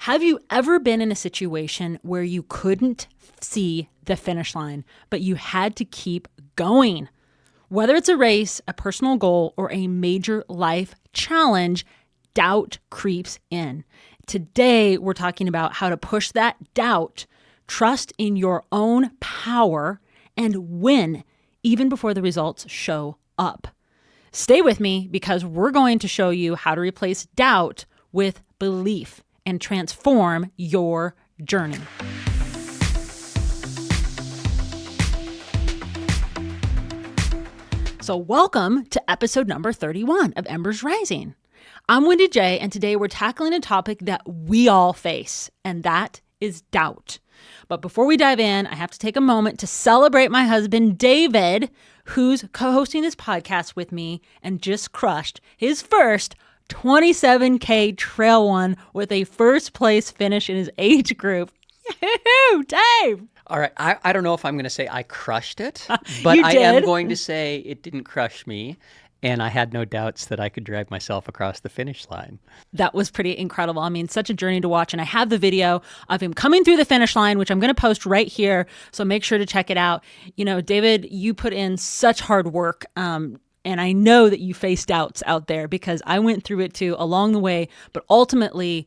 Have you ever been in a situation where you couldn't see the finish line, but you had to keep going? Whether it's a race, a personal goal, or a major life challenge, doubt creeps in. Today, we're talking about how to push that doubt, trust in your own power, and win even before the results show up. Stay with me because we're going to show you how to replace doubt with belief and transform your journey. So welcome to episode number 31 of Embers Rising. I'm Wendy Jae, and today we're tackling a topic that we all face, and that is doubt. But before we dive in, I have to take a moment to celebrate my husband, David, who's co-hosting this podcast with me and just crushed his first 27K trail run with a first place finish in his age group. Yahoo, Dave! All right, I don't know if I'm going to say I crushed it, but You I did. am going to say it didn't crush me, and I had no doubts that I could drag myself across the finish line. That was pretty incredible. I mean, such a journey to watch. And I have the video of him coming through the finish line, which I'm going to post right here. So make sure to check it out. You know, David, you put in such hard work. And I know that you faced doubts out there because I went through it too along the way. But ultimately,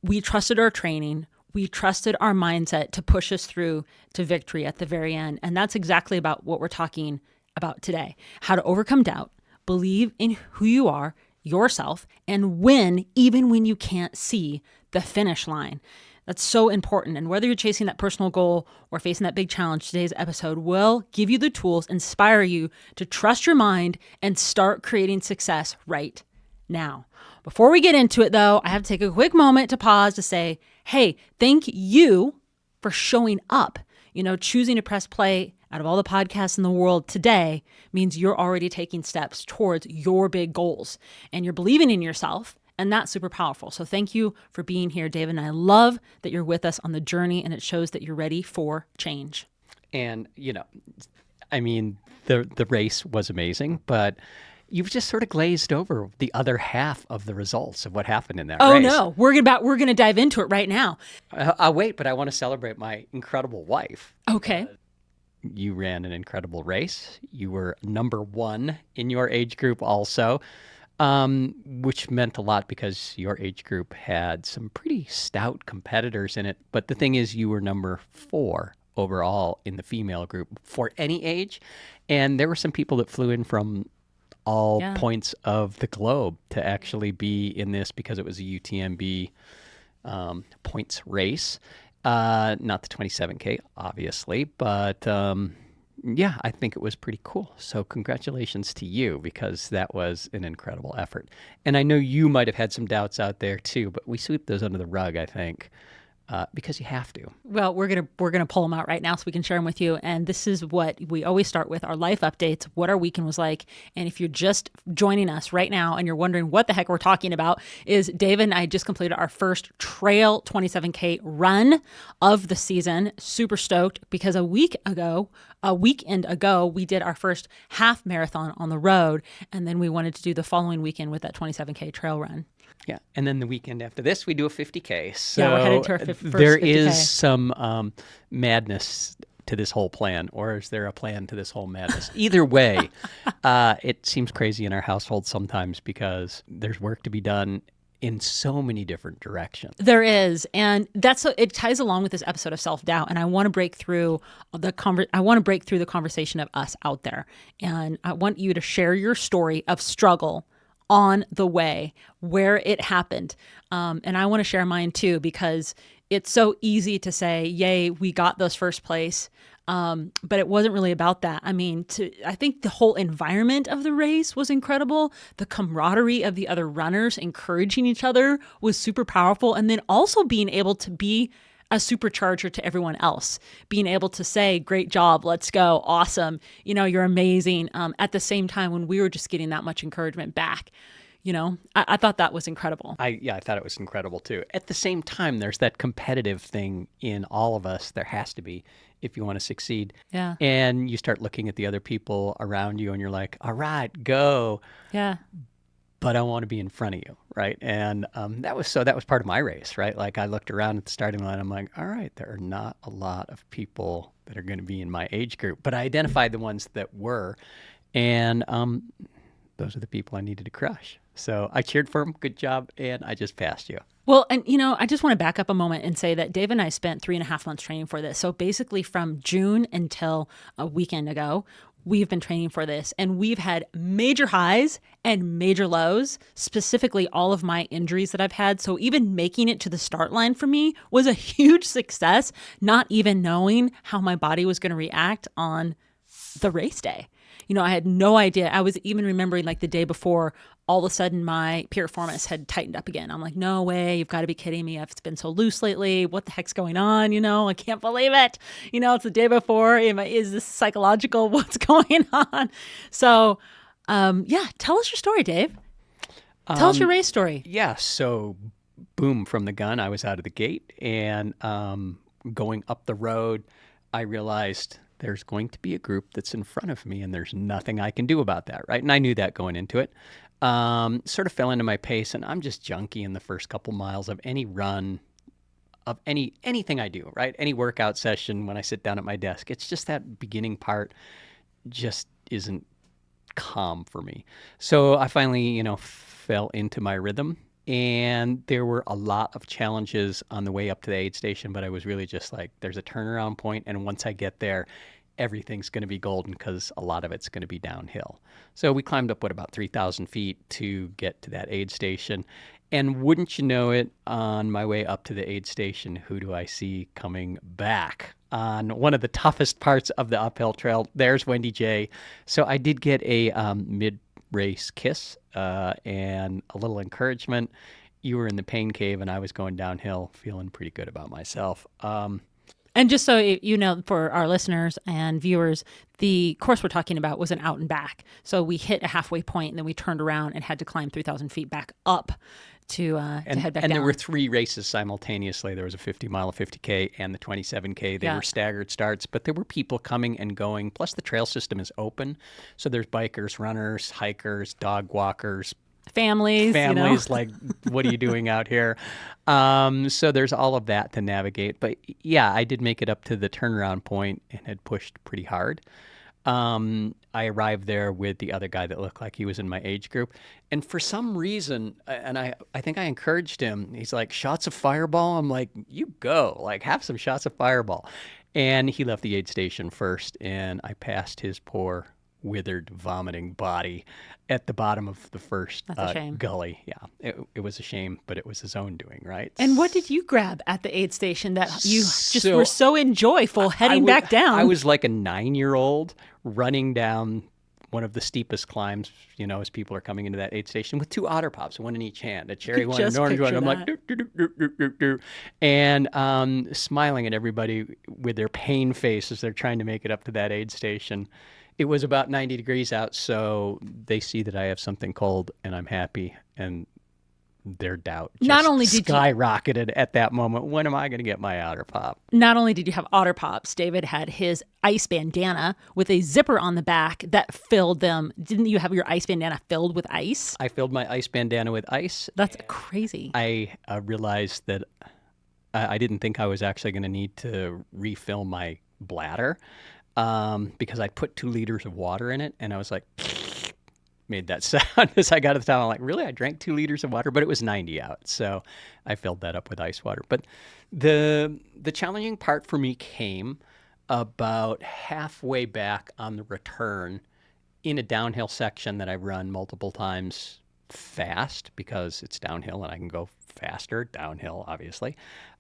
we trusted our training. We trusted our mindset to push us through to victory at the very end. And that's exactly about what we're talking about today. How to overcome doubt, believe in who you are, yourself, and win even when you can't see the finish line. That's so important. And whether you're chasing that personal goal or facing that big challenge, today's episode will give you the tools, inspire you to trust your mind and start creating success right now. Before we get into it, though, I have to take a quick moment to pause to say, hey, thank you for showing up. You know, choosing to press play out of all the podcasts in the world today means you're already taking steps towards your big goals and you're believing in yourself. And that's super powerful. So thank you for being here, David. And I love that you're with us on the journey, and it shows that you're ready for change. And, you know, I mean, the race was amazing, but you've just sort of glazed over the other half of the results of what happened in that race. Oh, no. We're going to dive into it right now. I'll wait, but I want to celebrate my incredible wife. Okay. You ran an incredible race. You were number one in your age group also, which meant a lot because your age group had some pretty stout competitors in it. But the thing is, you were number 4 overall in the female group for any age. And there were some people that flew in from all points of the globe to actually be in this because it was a UTMB points race. Not the 27K, obviously, but yeah, I think it was pretty cool. So congratulations to you because that was an incredible effort. And I know you might have had some doubts out there too, but we sweep those under the rug, I think, because you have to. Well, we're gonna pull them out right now so we can share them with you. And this is what we always start with: our life updates, what our weekend was like. And if you're just joining us right now and you're wondering what the heck we're talking about, is David and I just completed our first trail 27K run of the season. Super stoked because a weekend ago, we did our first half marathon on the road, and then we wanted to do the following weekend with that 27K trail run. Yeah, and then the weekend after this, we do a 50K. So yeah, we're headed to our first there 50K. is some madness to this whole plan, or is there a plan to this whole madness? Either way, it seems crazy in our household sometimes because there's work to be done in so many different directions. There is, and it ties along with this episode of self-doubt. And I want to break through the conversation of us out there, and I want you to share your story of struggle on the way, where it happened. And I want to share mine too, because it's so easy to say, yay, we got those first place. But it wasn't really about that. I mean, I think the whole environment of the race was incredible. The camaraderie of the other runners encouraging each other was super powerful. And then also being able to be a supercharger to everyone else, being able to say, great job, let's go, awesome, you know, you're amazing. At the same time, when we were just getting that much encouragement back, you know, I thought that was incredible. I thought it was incredible too. At the same time, there's that competitive thing in all of us. There has to be, if you want to succeed. Yeah. And you start looking at the other people around you and you're like, all right, go. Yeah. but I want to be in front of you, right? And that was part of my race, right? Like I looked around at the starting line, I'm like, all right, there are not a lot of people that are going to be in my age group, but I identified the ones that were, and those are the people I needed to crush. So I cheered for them. Good job, and I just passed you. Well, and I just want to back up a moment and say that Dave and I spent 3.5 months training for this. So basically, from June until a weekend ago, we've been training for this, and we've had major highs and major lows, specifically all of my injuries that I've had. So even making it to the start line for me was a huge success, not even knowing how my body was going to react on the race day. I had no idea. I was even remembering like the day before, all of a sudden my piriformis had tightened up again. I'm like, no way, you've got to be kidding me. I've been so loose lately. What the heck's going on? I can't believe it. It's the day before. Is this psychological? What's going on? So, yeah, tell us your story, Dave. Tell us your race story. Yeah, so boom, from the gun, I was out of the gate, and going up the road, I realized there's going to be a group that's in front of me, and there's nothing I can do about that, right? And I knew that going into it. Sort of fell into my pace, and I'm just junky in the first couple miles of any run, of anything I do, right? Any workout session when I sit down at my desk. It's just that beginning part just isn't calm for me. So I finally, fell into my rhythm. And there were a lot of challenges on the way up to the aid station, but I was really just like, there's a turnaround point, and once I get there, everything's going to be golden because a lot of it's going to be downhill. So we climbed up, about 3,000 feet to get to that aid station. And wouldn't you know it, on my way up to the aid station, who do I see coming back on one of the toughest parts of the uphill trail? There's Wendy Jae. So I did get a mid-race kiss and a little encouragement. You were in the pain cave, and I was going downhill, feeling pretty good about myself. And just so you know, for our listeners and viewers, the course we're talking about was an out and back. So we hit a halfway point, and then we turned around and had to climb 3,000 feet back up to head back down. And there were 3 races simultaneously. There was a 50-mile, a 50K, and the 27K. They were staggered starts, but there were people coming and going. Plus, the trail system is open. So there's bikers, runners, hikers, dog walkers, families, like, what are you doing out here? So there's all of that to navigate. But yeah, I did make it up to the turnaround point and had pushed pretty hard. I arrived there with the other guy that looked like he was in my age group. And for some reason, and I think I encouraged him, he's like, shots of Fireball? I'm like, you go, like, have some shots of Fireball. And he left the aid station first, and I passed his poor, withered, vomiting body at the bottom of the first gully. Yeah, it was a shame, but it was his own doing, right? And what did you grab at the aid station that you just were so enjoyful heading back down? I was like a 9-year-old running down one of the steepest climbs, as people are coming into that aid station, with 2 Otter Pops, one in each hand, a cherry one and an orange one. I'm like, doo, doo, doo, doo, doo, doo, and smiling at everybody with their pain face as they're trying to make it up to that aid station. It was about 90 degrees out, so they see that I have something cold, and I'm happy, and their doubt just skyrocketed at that moment. When am I going to get my Otter Pop? Not only did you have Otter Pops, David had his ice bandana with a zipper on the back that filled them. Didn't you have your ice bandana filled with ice? I filled my ice bandana with ice. That's crazy. I realized that I didn't think I was actually going to need to refill my bladder. Because I put 2 liters of water in it, and I was like, made that sound as I got to the top. I'm like, really? I drank 2 liters of water, but it was 90 out, so I filled that up with ice water. But the challenging part for me came about halfway back on the return in a downhill section that I run multiple times fast because it's downhill and I can go faster downhill, obviously.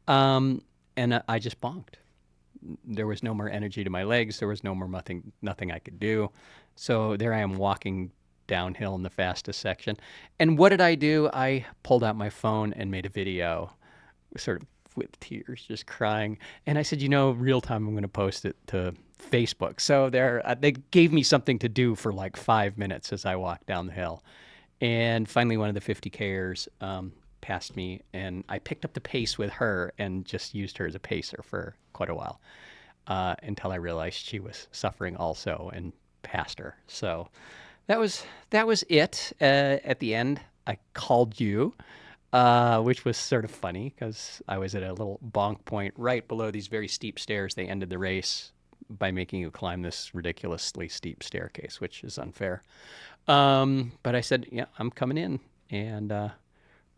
And I just bonked. There was no more energy to my legs. There was no more nothing I could do. So there I am walking downhill in the fastest section. And what did I do? I pulled out my phone and made a video, sort of with tears, just crying. And I said, real time, I'm going to post it to Facebook. So they gave me something to do for like 5 minutes as I walked down the hill. And finally, one of the 50Kers passed me, and I picked up the pace with her and just used her as a pacer for quite a while until I realized she was suffering also and passed her. So that was it at the end. I called you, which was sort of funny because I was at a little bonk point right below these very steep stairs. They ended the race by making you climb this ridiculously steep staircase, which is unfair. But I said, yeah, I'm coming in and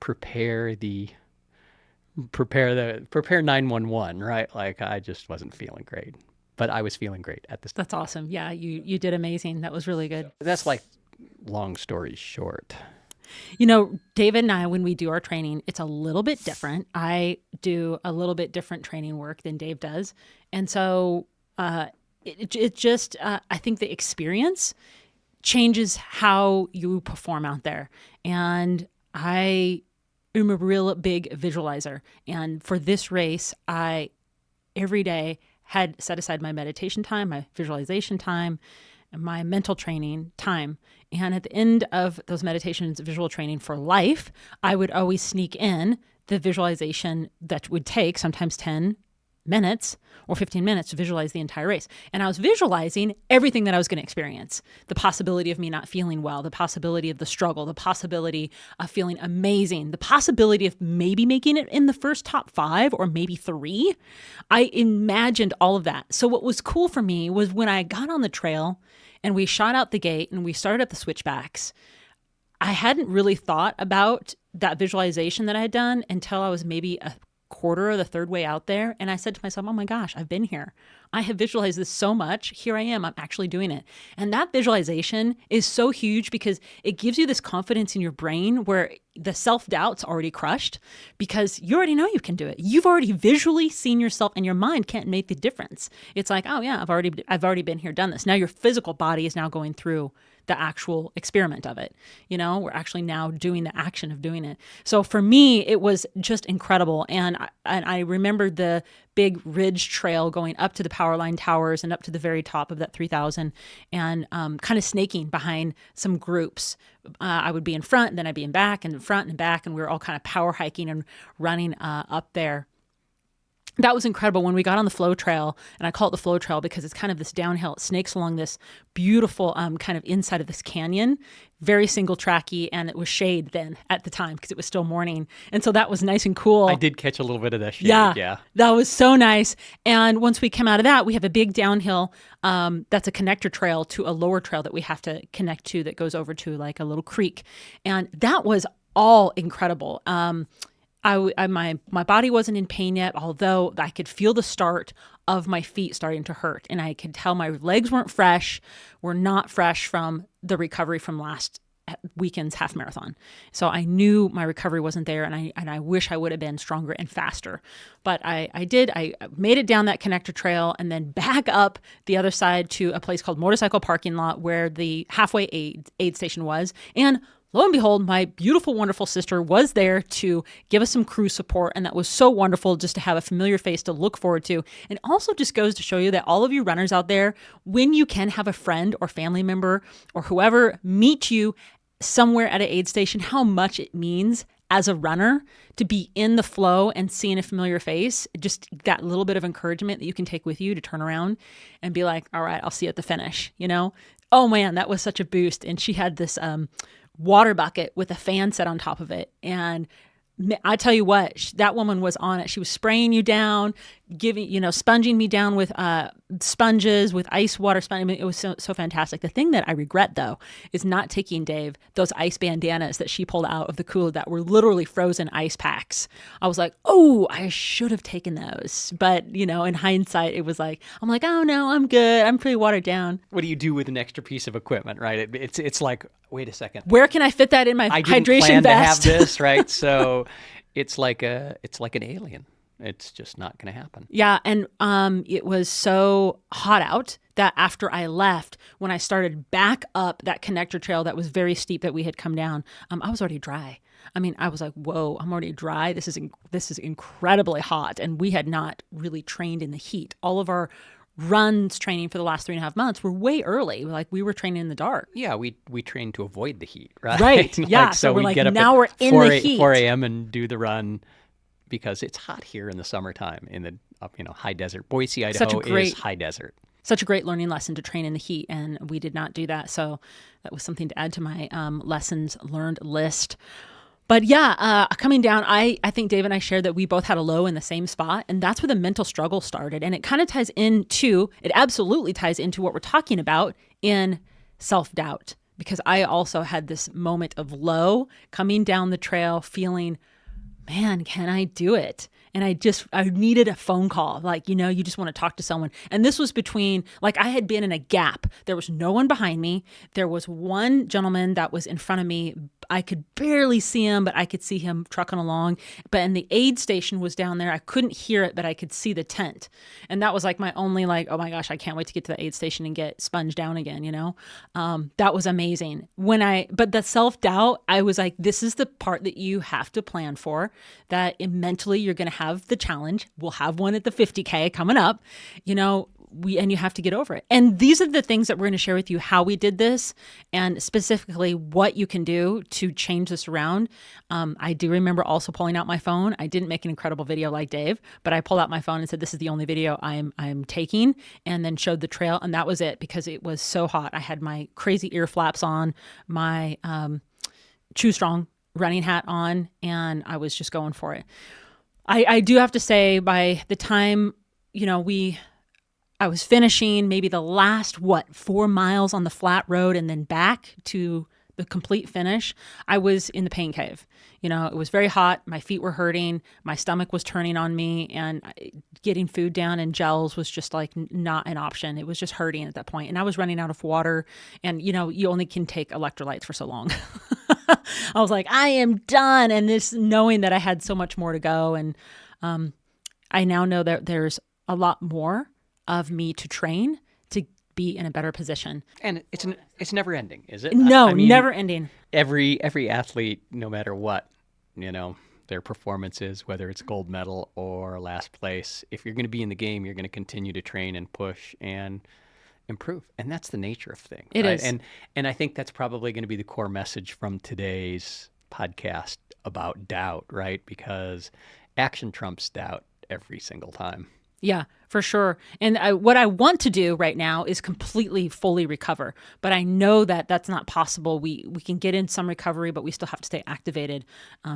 prepare the prepare 911, right? Like I just wasn't feeling great, but I was feeling great at this. That's awesome. Yeah, you did amazing. That was really good. That's like long story short. You know, David and I, when we do our training, it's a little bit different. I do a little bit different training work than Dave does. And so it just, I think the experience changes how you perform out there. And I am a real big visualizer. And for this race, I every day had set aside my meditation time, my visualization time, and my mental training time. And at the end of those meditations, visual training for life, I would always sneak in the visualization that would take sometimes 10 minutes or 15 minutes to visualize the entire race. And I was visualizing everything that I was going to experience. The possibility of me not feeling well, the possibility of the struggle, the possibility of feeling amazing, the possibility of maybe making it in the first top 5 or maybe 3. I imagined all of that. So what was cool for me was when I got on the trail and we shot out the gate and we started up the switchbacks, I hadn't really thought about that visualization that I had done until I was maybe a quarter or the third way out there. And I said to myself, oh my gosh, I've been here. I have visualized this so much. Here I am. I'm actually doing it. And that visualization is so huge because it gives you this confidence in your brain where the self-doubt's already crushed because you already know you can do it. You've already visually seen yourself and your mind can't make the difference. It's like, oh yeah, I've already been here, done this. Now your physical body is now going through the actual experiment of it. You know, we're actually now doing the action of doing it. So for me, it was just incredible. And I remembered the big ridge trail going up to the power line towers and up to the very top of that 3,000 and kind of snaking behind some groups. I would be in front, and then I'd be in back and in front and back. And we were all kind of power hiking and running up there. That was incredible when we got on the flow trail, and I call it the flow trail because it's kind of this downhill. It snakes along this beautiful kind of inside of this canyon, very single tracky, and it was shade then at the time because it was still morning. And so that was nice and cool. I did catch a little bit of that shade. Yeah. That was so nice. And once we come out of that, we have a big downhill that's a connector trail to a lower trail that we have to connect to that goes over to like a little creek. And that was all incredible. My body wasn't in pain yet, although I could feel the start of my feet starting to hurt. And I could tell my legs were not fresh from the recovery from last weekend's half marathon. So I knew my recovery wasn't there, and I wish I would have been stronger and faster. But I did. I made it down that connector trail and then back up the other side to a place called Motorcycle Parking Lot where the halfway aid station was. And lo and behold, my beautiful, wonderful sister was there to give us some crew support. And that was so wonderful just to have a familiar face to look forward to. And also just goes to show you that all of you runners out there, when you can have a friend or family member or whoever meet you somewhere at an aid station, how much it means as a runner to be in the flow and seeing a familiar face, just that little bit of encouragement that you can take with you to turn around and be like, all right, I'll see you at the finish, you know? Oh man, that was such a boost. And she had this water bucket with a fan set on top of it. And I tell you what, that woman was on it. She was spraying you down, sponging me down with sponges, with ice water sponge. I mean, it was so fantastic. The thing that I regret, though, is not taking Dave those ice bandanas that she pulled out of the cooler that were literally frozen ice packs. I was like, oh, I should have taken those. But, in hindsight, it was like, I'm like, oh, no, I'm good. I'm pretty watered down. What do you do with an extra piece of equipment, right? It's like, wait a second. Where can I fit that in my hydration vest? To have this, right? So it's like an alien. It's just not going to happen. Yeah, and it was so hot out that after I left, when I started back up that connector trail that was very steep that we had come down, I was already dry. I mean, I was like, whoa, I'm already dry. This is incredibly hot. And we had not really trained in the heat. All of our runs training for the last 3.5 months were way early. Like we were training in the dark. Yeah, we trained to avoid the heat, right? Right, yeah. So we're like, get up now we're in the heat. 4 a.m. and do the run because it's hot here in the summertime in the high desert. Boise, Idaho is high desert. such a great learning lesson to train in the heat, and we did not do that. So that was something to add to my lessons learned list. But yeah, coming down, I think Dave and I shared that we both had a low in the same spot, and that's where the mental struggle started. And it kind of it absolutely ties into what we're talking about in self-doubt, because I also had this moment of low coming down the trail feeling, man, can I do it? And I needed a phone call. Like, you just want to talk to someone. And this was between, like, I had been in a gap. There was no one behind me. There was one gentleman that was in front of me. I could barely see him, but I could see him trucking along. And the aid station was down there. I couldn't hear it, but I could see the tent. And that was like my only, like, oh my gosh, I can't wait to get to the aid station and get sponged down again, That was amazing. But the self-doubt, I was like, this is the part that you have to plan for, that mentally you're going to have the challenge. We'll have one at the 50K coming up, and you have to get over it. And these are the things that we're going to share with you, how we did this, and specifically what you can do to change this around. I do remember also pulling out my phone. I didn't make an incredible video like Dave, but I pulled out my phone and said, this is the only video I'm taking, and then showed the trail. And that was it, because it was so hot. I had my crazy ear flaps on, my Chew Strong running hat on, and I was just going for it. I do have to say, by the time, I was finishing maybe the last, 4 miles on the flat road and then back to the complete finish, I was in the pain cave. It was very hot. My feet were hurting. My stomach was turning on me, and getting food down and gels was just like not an option. It was just hurting at that point. And I was running out of water, and you only can take electrolytes for so long. I was like, I am done. And this, knowing that I had so much more to go. And I now know that there's a lot more of me to train to be in a better position. And it's never ending, is it? No, never ending. Every athlete, no matter what, their performance is, whether it's gold medal or last place, if you're going to be in the game, you're going to continue to train and push and improve. And that's the nature of things. It is. And I think that's probably going to be the core message from today's podcast about doubt, right? Because action trumps doubt every single time. Yeah, for sure. And what I want to do right now is completely, fully recover. But I know that that's not possible. We can get in some recovery, but we still have to stay activated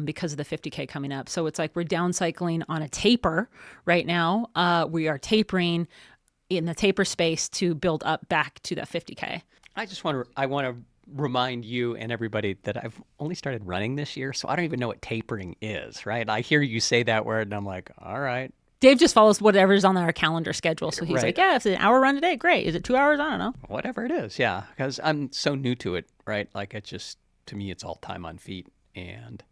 because of the 50K coming up. So it's like we're down cycling on a taper right now. We are tapering in the taper space to build up back to that 50K. I want to remind you and everybody that I've only started running this year, so I don't even know what tapering is, right? I hear you say that word, and I'm like, all right. Dave just follows whatever's on our calendar schedule. So he's Right. like, yeah, if it's an hour run today, great. Is it 2 hours? I don't know. Whatever it is, yeah. Because I'm so new to it, right? Like, it's just, to me, it's all time on feet. And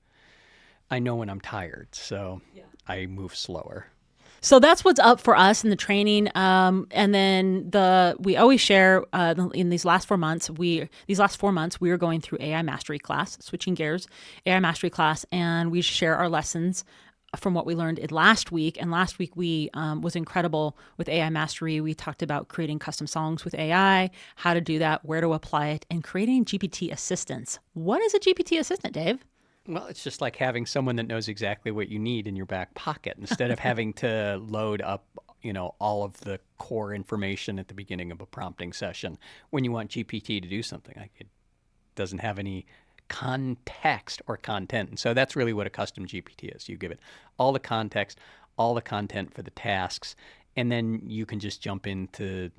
I know when I'm tired, so I move slower. So that's what's up for us in the training. And then we always share in these last 4 months, we are going through AI Mastery class, switching gears, AI Mastery class, and we share our lessons from what we learned in last week. And last week we was incredible with AI Mastery. We talked about creating custom songs with AI, how to do that, where to apply it, and creating GPT assistants. What is a GPT assistant, Dave? Well, it's just like having someone that knows exactly what you need in your back pocket instead of having to load up, all of the core information at the beginning of a prompting session. When you want GPT to do something, like, it doesn't have any context or content. And so that's really what a custom GPT is. You give it all the context, all the content for the tasks, and then you can just jump into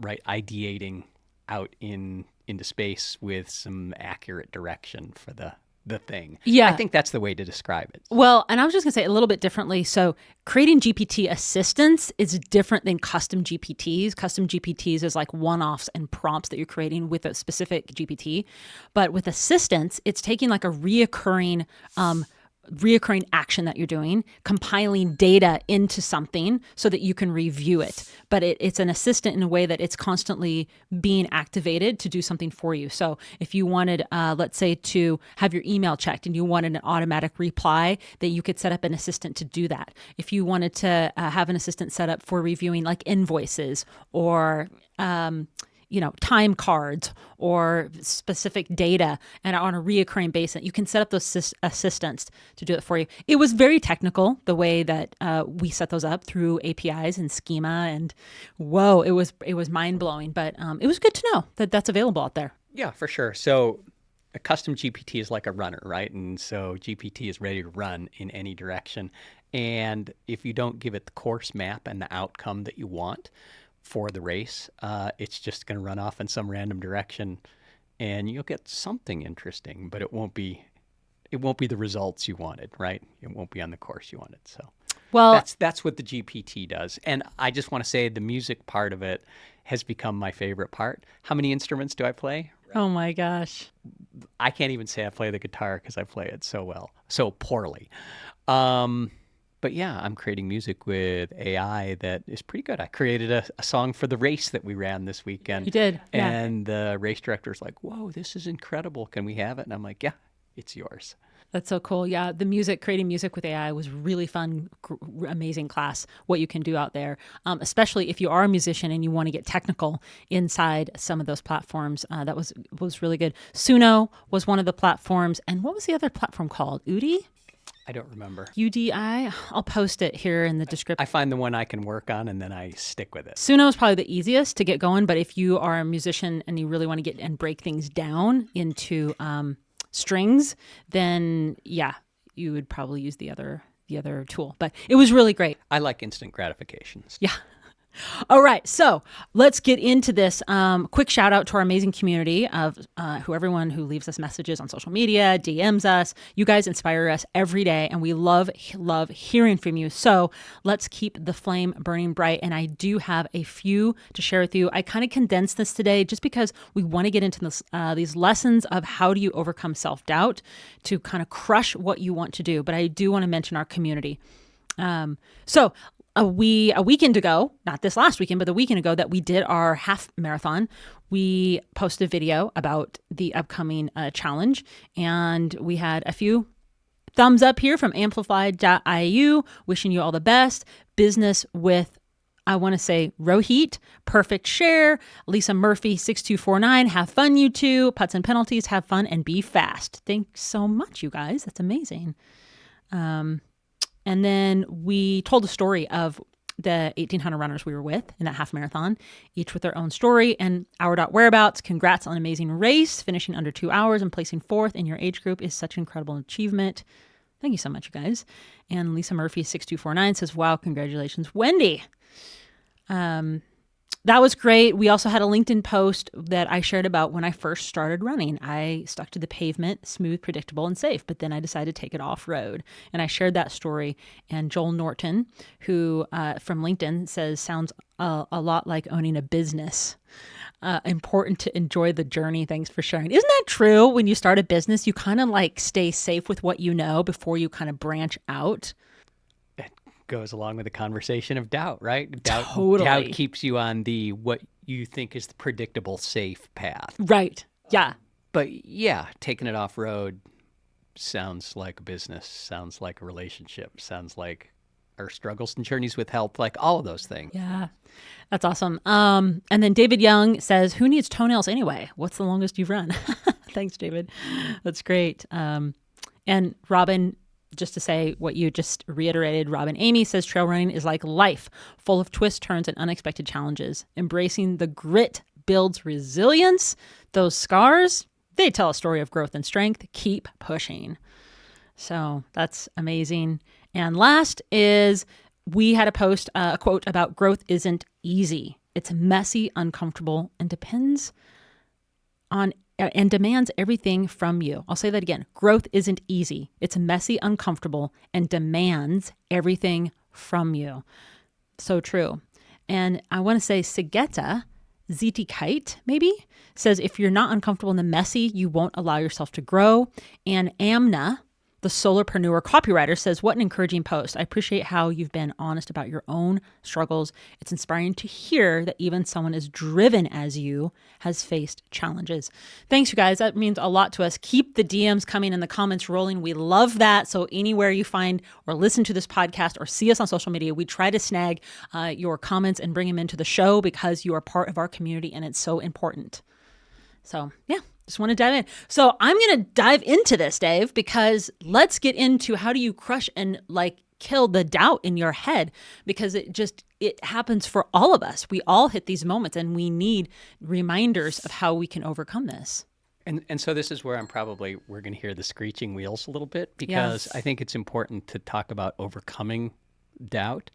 ideating out into space with some accurate direction for the thing. Yeah. I think that's the way to describe it. Well, and I was just going to say it a little bit differently. So creating GPT assistants is different than custom GPTs. Custom GPTs is like one-offs and prompts that you're creating with a specific GPT. But with assistants, it's taking like a reoccurring action that you're doing, compiling data into something so that you can review it. But it's an assistant in a way that it's constantly being activated to do something for you. So if you wanted, let's say, to have your email checked and you wanted an automatic reply, that you could set up an assistant to do that. If you wanted to have an assistant set up for reviewing like invoices or time cards or specific data and on a reoccurring basis. You can set up those assistants to do it for you. It was very technical the way that we set those up through APIs and schema, and whoa, it was mind blowing. But it was good to know that that's available out there. Yeah, for sure. So a custom GPT is like a runner, right? And so GPT is ready to run in any direction. And if you don't give it the course map and the outcome that you want for the race, it's just going to run off in some random direction, and you'll get something interesting, but it won't be the results you wanted, right? It won't be on the course you wanted. So well, that's what the GPT does. And I just want to say the music part of it has become my favorite part. How many instruments do I play? Oh my gosh. I can't even say I play the guitar because I play it so poorly. But yeah, I'm creating music with AI that is pretty good. I created a song for the race that we ran this weekend. You did, yeah. And the race director's like, whoa, this is incredible. Can we have it? And I'm like, yeah, it's yours. That's so cool. Yeah, creating music with AI was really fun, amazing class, what you can do out there, especially if you are a musician and you want to get technical inside some of those platforms. That was really good. Suno was one of the platforms. And what was the other platform called? Udi? I don't remember. UDI? I'll post it here in the description. I find the one I can work on and then I stick with it. Suno is probably the easiest to get going, but if you are a musician and you really want to get and break things down into strings, then yeah, you would probably use the other tool. But it was really great. I like instant gratifications. Yeah. All right, so let's get into this. Quick shout out to our amazing community of everyone who leaves us messages on social media, DMs us. You guys inspire us every day, and we love hearing from you. So let's keep the flame burning bright. And I do have a few to share with you. I kind of condensed this today just because we want to get into this, these lessons of how do you overcome self-doubt to kind of crush what you want to do. But I do want to mention our community. So a weekend ago, not this last weekend, but the weekend ago that we did our half marathon, we posted a video about the upcoming challenge, and we had a few thumbs up here from amplified.iu, wishing you all the best. Business with, I want to say, Rohit, perfect share. Lisa Murphy, 6249, have fun, you two. Putts and penalties, have fun and be fast. Thanks so much, you guys. That's amazing. And then we told a story of the 1,800 runners we were with in that half marathon, each with their own story and our whereabouts. Congrats on an amazing race. Finishing under 2 hours and placing 4th in your age group is such an incredible achievement. Thank you so much, you guys. And Lisa Murphy, 6249, says, wow, congratulations, Wendy. That was great. We also had a LinkedIn post that I shared about when I first started running. I stuck to the pavement, smooth, predictable, and safe, but then I decided to take it off-road. And I shared that story. And Joel Norton, who from LinkedIn says, sounds a lot like owning a business. Important to enjoy the journey. Thanks for sharing. Isn't that true? When you start a business, you kind of like stay safe with what you know before you kind of branch out. Goes along with the conversation of doubt, right? Totally. Doubt keeps you on the what you think is the predictable, safe path. Right. Yeah. But yeah, taking it off road sounds like a business, sounds like a relationship, sounds like our struggles and journeys with health, like all of those things. Yeah. That's awesome. And then David Young says, who needs toenails anyway? What's the longest you've run? Thanks, David. That's great. And Robin, just to say what you just reiterated, Robin Amy says trail running is like life, full of twists, turns, and unexpected challenges. Embracing the grit builds resilience. Those scars, they tell a story of growth and strength. Keep pushing. So that's amazing. And last is we had a post, a quote about growth isn't easy. It's messy, uncomfortable, and demands everything from you. I'll say that again. Growth isn't easy. It's messy, uncomfortable, and demands everything from you. So true. And I want to say Sigeta, ZT Kite, maybe, says if you're not uncomfortable in the messy, you won't allow yourself to grow. And Amna, The Solopreneur Copywriter says, what an encouraging post. I appreciate how you've been honest about your own struggles. It's inspiring to hear that even someone as driven as you has faced challenges. Thanks, you guys. That means a lot to us. Keep the DMs coming and the comments rolling. We love that. So anywhere you find or listen to this podcast or see us on social media, we try to snag your comments and bring them into the show because you are part of our community and it's so important. So yeah, just want to dive in. So I'm going to dive into this, Dave, because let's get into how do you crush and kill the doubt in your head, because it happens for all of us. We all hit these moments and we need reminders of how we can overcome this. And so this is where we're going to hear the screeching wheels a little bit, because I think it's important to talk about overcoming doubt,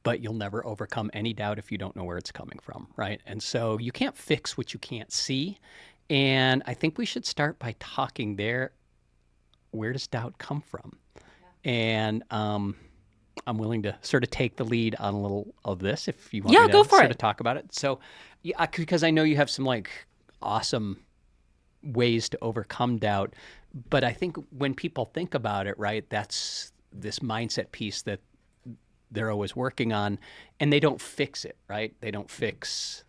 but you'll never overcome any doubt if you don't know where it's coming from, right? And so you can't fix what you can't see. And I think we should start by talking there. Where does doubt come from? Yeah. And I'm willing to sort of take the lead on a little of this if you want me to go for sort it. of talk about it. So, yeah, because I know you have some awesome ways to overcome doubt. But I think when people think about it, right, that's this mindset piece that they're always working on, and they don't fix it, right? They don't fix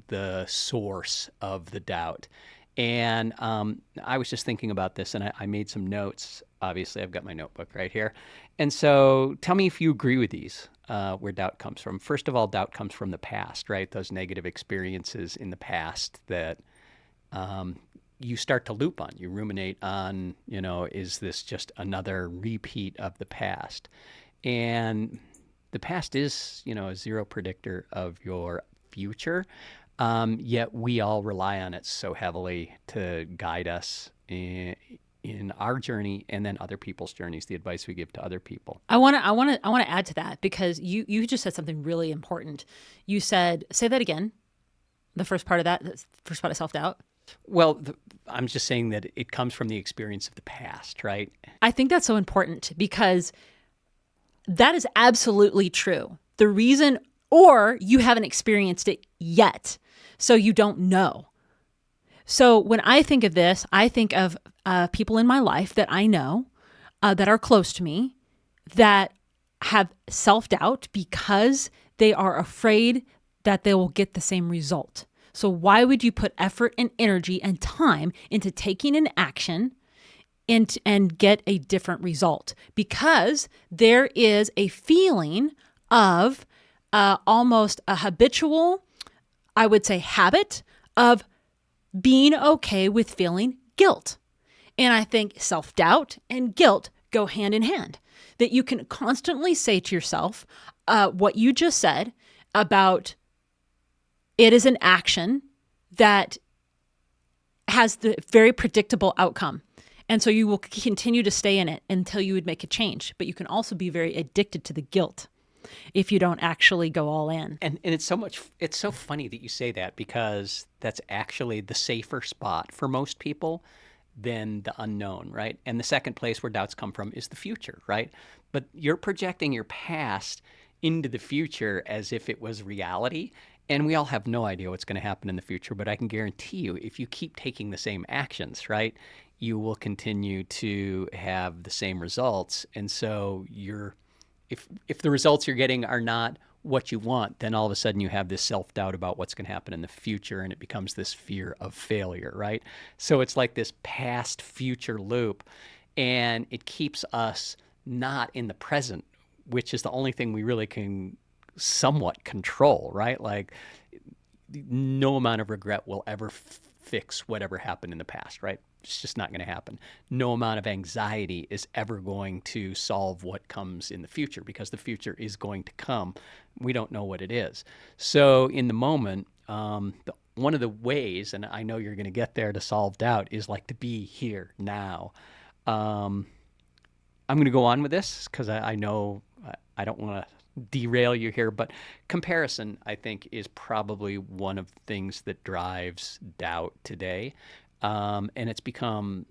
the source of the doubt. And I was just thinking about this, and I made some notes. Obviously, I've got my notebook right here. And so tell me if you agree with these, where doubt comes from. First of all, doubt comes from the past, right? Those negative experiences in the past that you start to loop on. You ruminate on, is this just another repeat of the past? And the past is, a zero predictor of your future, yet we all rely on it so heavily to guide us in our journey and then other people's journeys, the advice we give to other people. I want to add to that, because you just said something really important. You said, say that again, the first part of that, the first part of self-doubt. Well, I'm just saying that it comes from the experience of the past, right? I think that's so important, because that is absolutely true. The reason, or you haven't experienced it yet, so you don't know. So when I think of this, I think of people in my life that I know, that are close to me, that have self-doubt because they are afraid that they will get the same result. So why would you put effort and energy and time into taking an action and get a different result? Because there is a feeling of almost a habitual, I would say, habit of being okay with feeling guilt. And I think self-doubt and guilt go hand in hand. That you can constantly say to yourself what you just said about it is an action that has the very predictable outcome. And so you will continue to stay in it until you would make a change. But you can also be very addicted to the guilt if you don't actually go all in. And it's so funny that you say that, because that's actually the safer spot for most people than the unknown, right? And the second place where doubts come from is the future, right? But you're projecting your past into the future as if it was reality. And we all have no idea what's going to happen in the future, but I can guarantee you, if you keep taking the same actions, right, you will continue to have the same results. And so if the results you're getting are not what you want, then all of a sudden you have this self-doubt about what's going to happen in the future, and it becomes this fear of failure, right? So it's like this past-future loop, and it keeps us not in the present, which is the only thing we really can somewhat control, right? Like, no amount of regret will ever fix whatever happened in the past, right? It's just not going to happen. No amount of anxiety is ever going to solve what comes in the future, because the future is going to come. We don't know what it is. So in the moment, one of the ways, and I know you're going to get there, to solve doubt is to be here now. I'm going to go on with this because I know I don't want to derail you here, but comparison, I think, is probably one of the things that drives doubt today. And it's become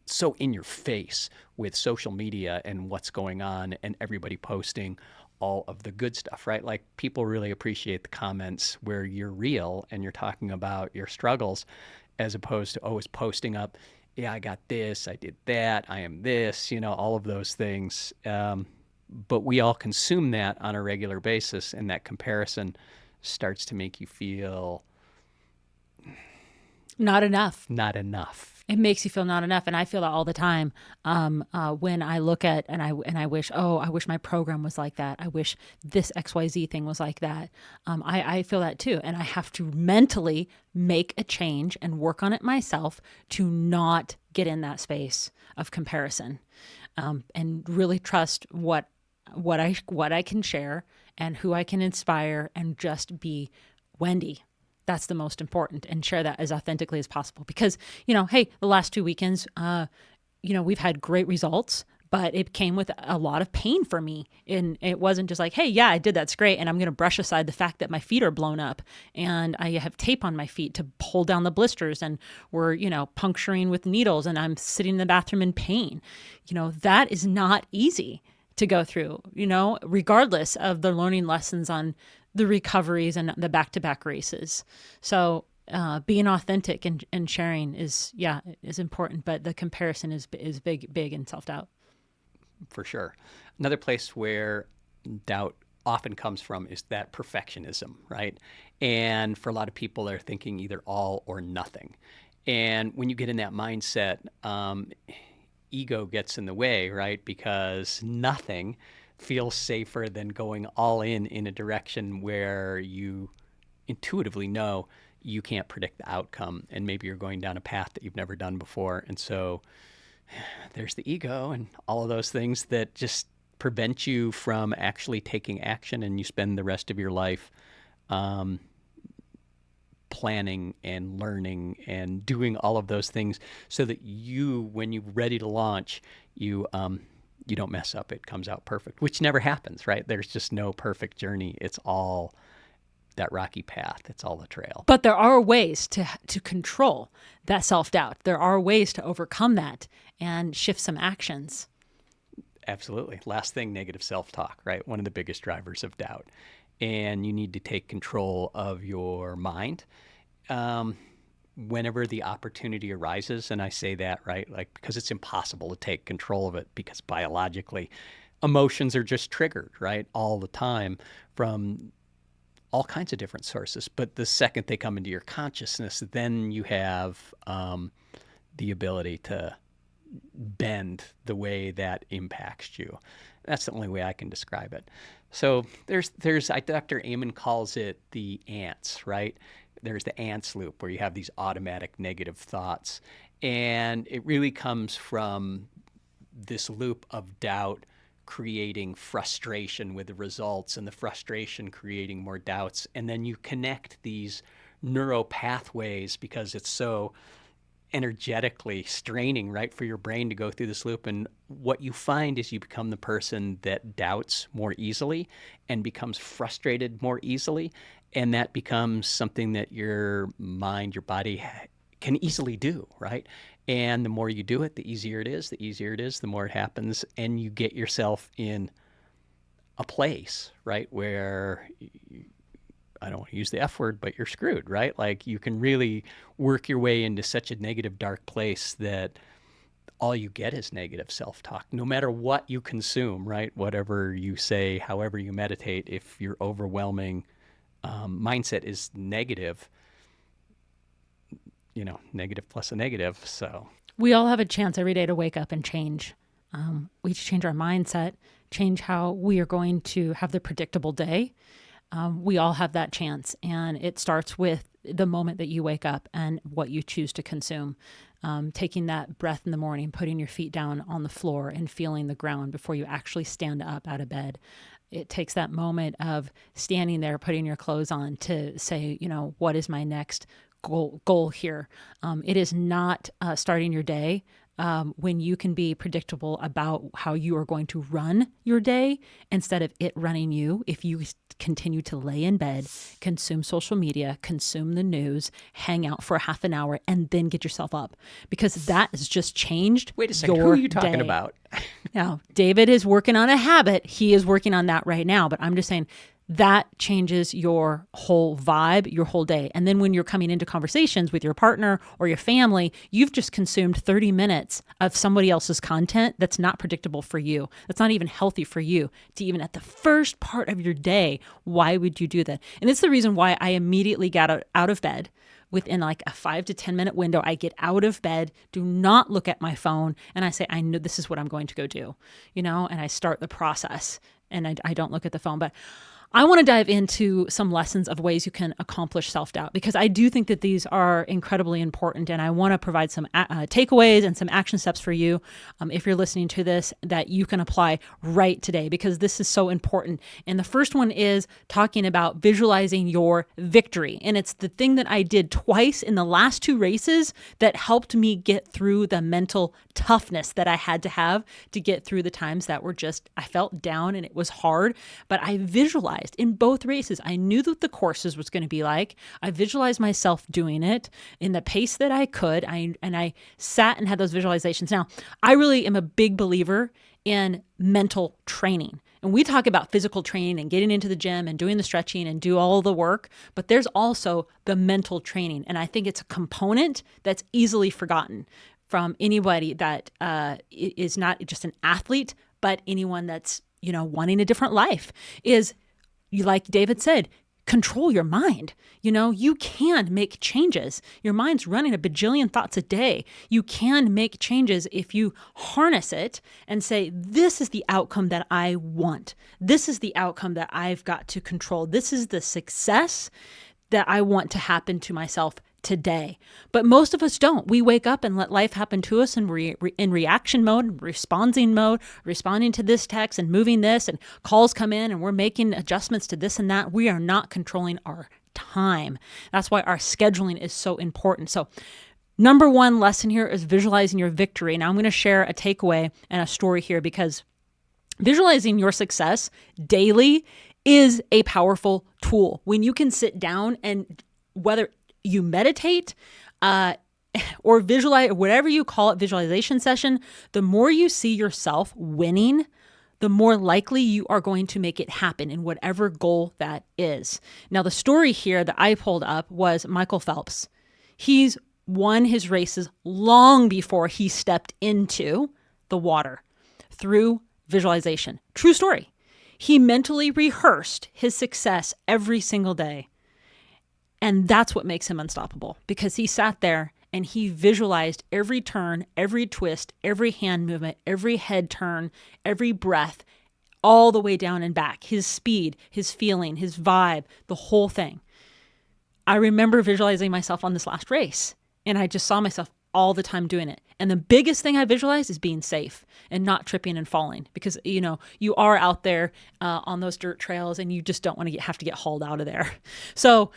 so in your face with social media and what's going on and everybody posting all of the good stuff, right? Like, people really appreciate the comments where you're real and you're talking about your struggles, as opposed to always posting up yeah, I got this, I did that, I am this, all of those things. But we all consume that on a regular basis, and that comparison starts to make you feel Not enough. not enough. It makes you feel not enough, and I feel that all the time. When I look at and I wish, oh, I wish my program was like that. I wish this XYZ thing was like that. I feel that too, and I have to mentally make a change and work on it myself to not get in that space of comparison, and really trust what I can share and who I can inspire, and just be Wendy. That's the most important, and share that as authentically as possible. Because, hey, the last 2 weekends, we've had great results, but it came with a lot of pain for me. And it wasn't just like, hey, yeah, I did, that's great, and I'm going to brush aside the fact that my feet are blown up and I have tape on my feet to hold down the blisters, and we're, puncturing with needles, and I'm sitting in the bathroom in pain. That is not easy to go through, regardless of the learning lessons on the recoveries and the back-to-back races. So being authentic and sharing is important, but the comparison is big in self-doubt. For sure. Another place where doubt often comes from is that perfectionism, right? And for a lot of people, they're thinking either all or nothing. And when you get in that mindset, ego gets in the way, right? Because nothing feels safer than going all in a direction where you intuitively know you can't predict the outcome, and maybe you're going down a path that you've never done before. And so there's the ego and all of those things that just prevent you from actually taking action, and you spend the rest of your life planning and learning and doing all of those things so that when you're ready to launch, you don't mess up. It comes out perfect, which never happens, right? There's just no perfect journey. It's all that rocky path. It's all the trail. But there are ways to control that self-doubt. There are ways to overcome that and shift some actions. Absolutely. Last thing, negative self-talk, right? One of the biggest drivers of doubt. And you need to take control of your mind. Whenever the opportunity arises, and I say that, right, like, because it's impossible to take control of it, because biologically emotions are just triggered, right, all the time from all kinds of different sources. But the second they come into your consciousness, then you have the ability to bend the way that impacts you. That's the only way I can describe it. So there's Dr. Amen calls it the ants, right? There's the ants loop where you have these automatic negative thoughts. And it really comes from this loop of doubt creating frustration with the results, and the frustration creating more doubts. And then you connect these neural pathways because it's so energetically straining, right, for your brain to go through this loop. And what you find is you become the person that doubts more easily and becomes frustrated more easily. And that becomes something that your mind, your body can easily do, right? And the more you do it, the easier it is, the more it happens. And you get yourself in a place, right, where I don't want to use the F word, but you're screwed, right? Like, you can really work your way into such a negative, dark place that all you get is negative self-talk, no matter what you consume, right? Whatever you say, however you meditate, if your overwhelming mindset is negative, negative plus a negative. So We all have a chance every day to wake up and change. We change our mindset, change how we are going to have the predictable day. We all have that chance, and it starts with the moment that you wake up and what you choose to consume. Taking that breath in the morning, putting your feet down on the floor and feeling the ground before you actually stand up out of bed. It takes that moment of standing there, putting your clothes on to say, what is my next goal here? It is not starting your day when you can be predictable about how you are going to run your day instead of it running you. If you continue to lay in bed, consume social media, consume the news, hang out for half an hour, and then get yourself up, because that has just changed. Wait a second, who are you talking about? Now, David is working on a habit. He is working on that right now. But I'm just saying that changes your whole vibe, your whole day. And then when you're coming into conversations with your partner or your family, you've just consumed 30 minutes of somebody else's content that's not predictable for you. That's not even healthy for you to even at the first part of your day. Why would you do that? And it's the reason why I immediately got out of bed. Within like a 5 to 10 minute window, I get out of bed, do not look at my phone, and I say, I know this is what I'm going to go do, and I start the process and I don't look at the phone. But I want to dive into some lessons of ways you can accomplish self-doubt, because I do think that these are incredibly important, and I want to provide some takeaways and some action steps for you if you're listening to this that you can apply right today, because this is so important. And the first one is talking about visualizing your victory. And it's the thing that I did twice in the last 2 races that helped me get through the mental toughness that I had to have to get through the times that were I felt down and it was hard, but I visualized in both races. I knew that the courses was going to be like. I visualized myself doing it in the pace that I could. I sat and had those visualizations. Now, I really am a big believer in mental training. And we talk about physical training and getting into the gym and doing the stretching and do all the work, but there's also the mental training. And I think it's a component that's easily forgotten from anybody that is not just an athlete, but anyone that's, wanting a different life. Is, like David said, control your mind. You can make changes. Your mind's running a bajillion thoughts a day. You can make changes if you harness it and say, this is the outcome that I want. This is the outcome that I've got to control. This is the success that I want to happen to myself today. But most of us don't. We wake up and let life happen to us, and we're in reaction mode, responding to this text and moving this, and calls come in and we're making adjustments to this and that. We are not controlling our time. That's why our scheduling is so important. So number 1 lesson here is visualizing your victory. Now I'm going to share a takeaway and a story here, because visualizing your success daily is a powerful tool. When you can sit down and, whether you meditate or visualize, whatever you call it, visualization session, the more you see yourself winning, the more likely you are going to make it happen in whatever goal that is. Now, the story here that I pulled up was Michael Phelps. He's won his races long before he stepped into the water through visualization. True story. He mentally rehearsed his success every single day. And that's what makes him unstoppable, because he sat there and he visualized every turn, every twist, every hand movement, every head turn, every breath, all the way down and back, his speed, his feeling, his vibe, the whole thing. I remember visualizing myself on this last race, and I just saw myself all the time doing it. And the biggest thing I visualized is being safe and not tripping and falling, because, you are out there on those dirt trails and you just don't want to have to get hauled out of there. So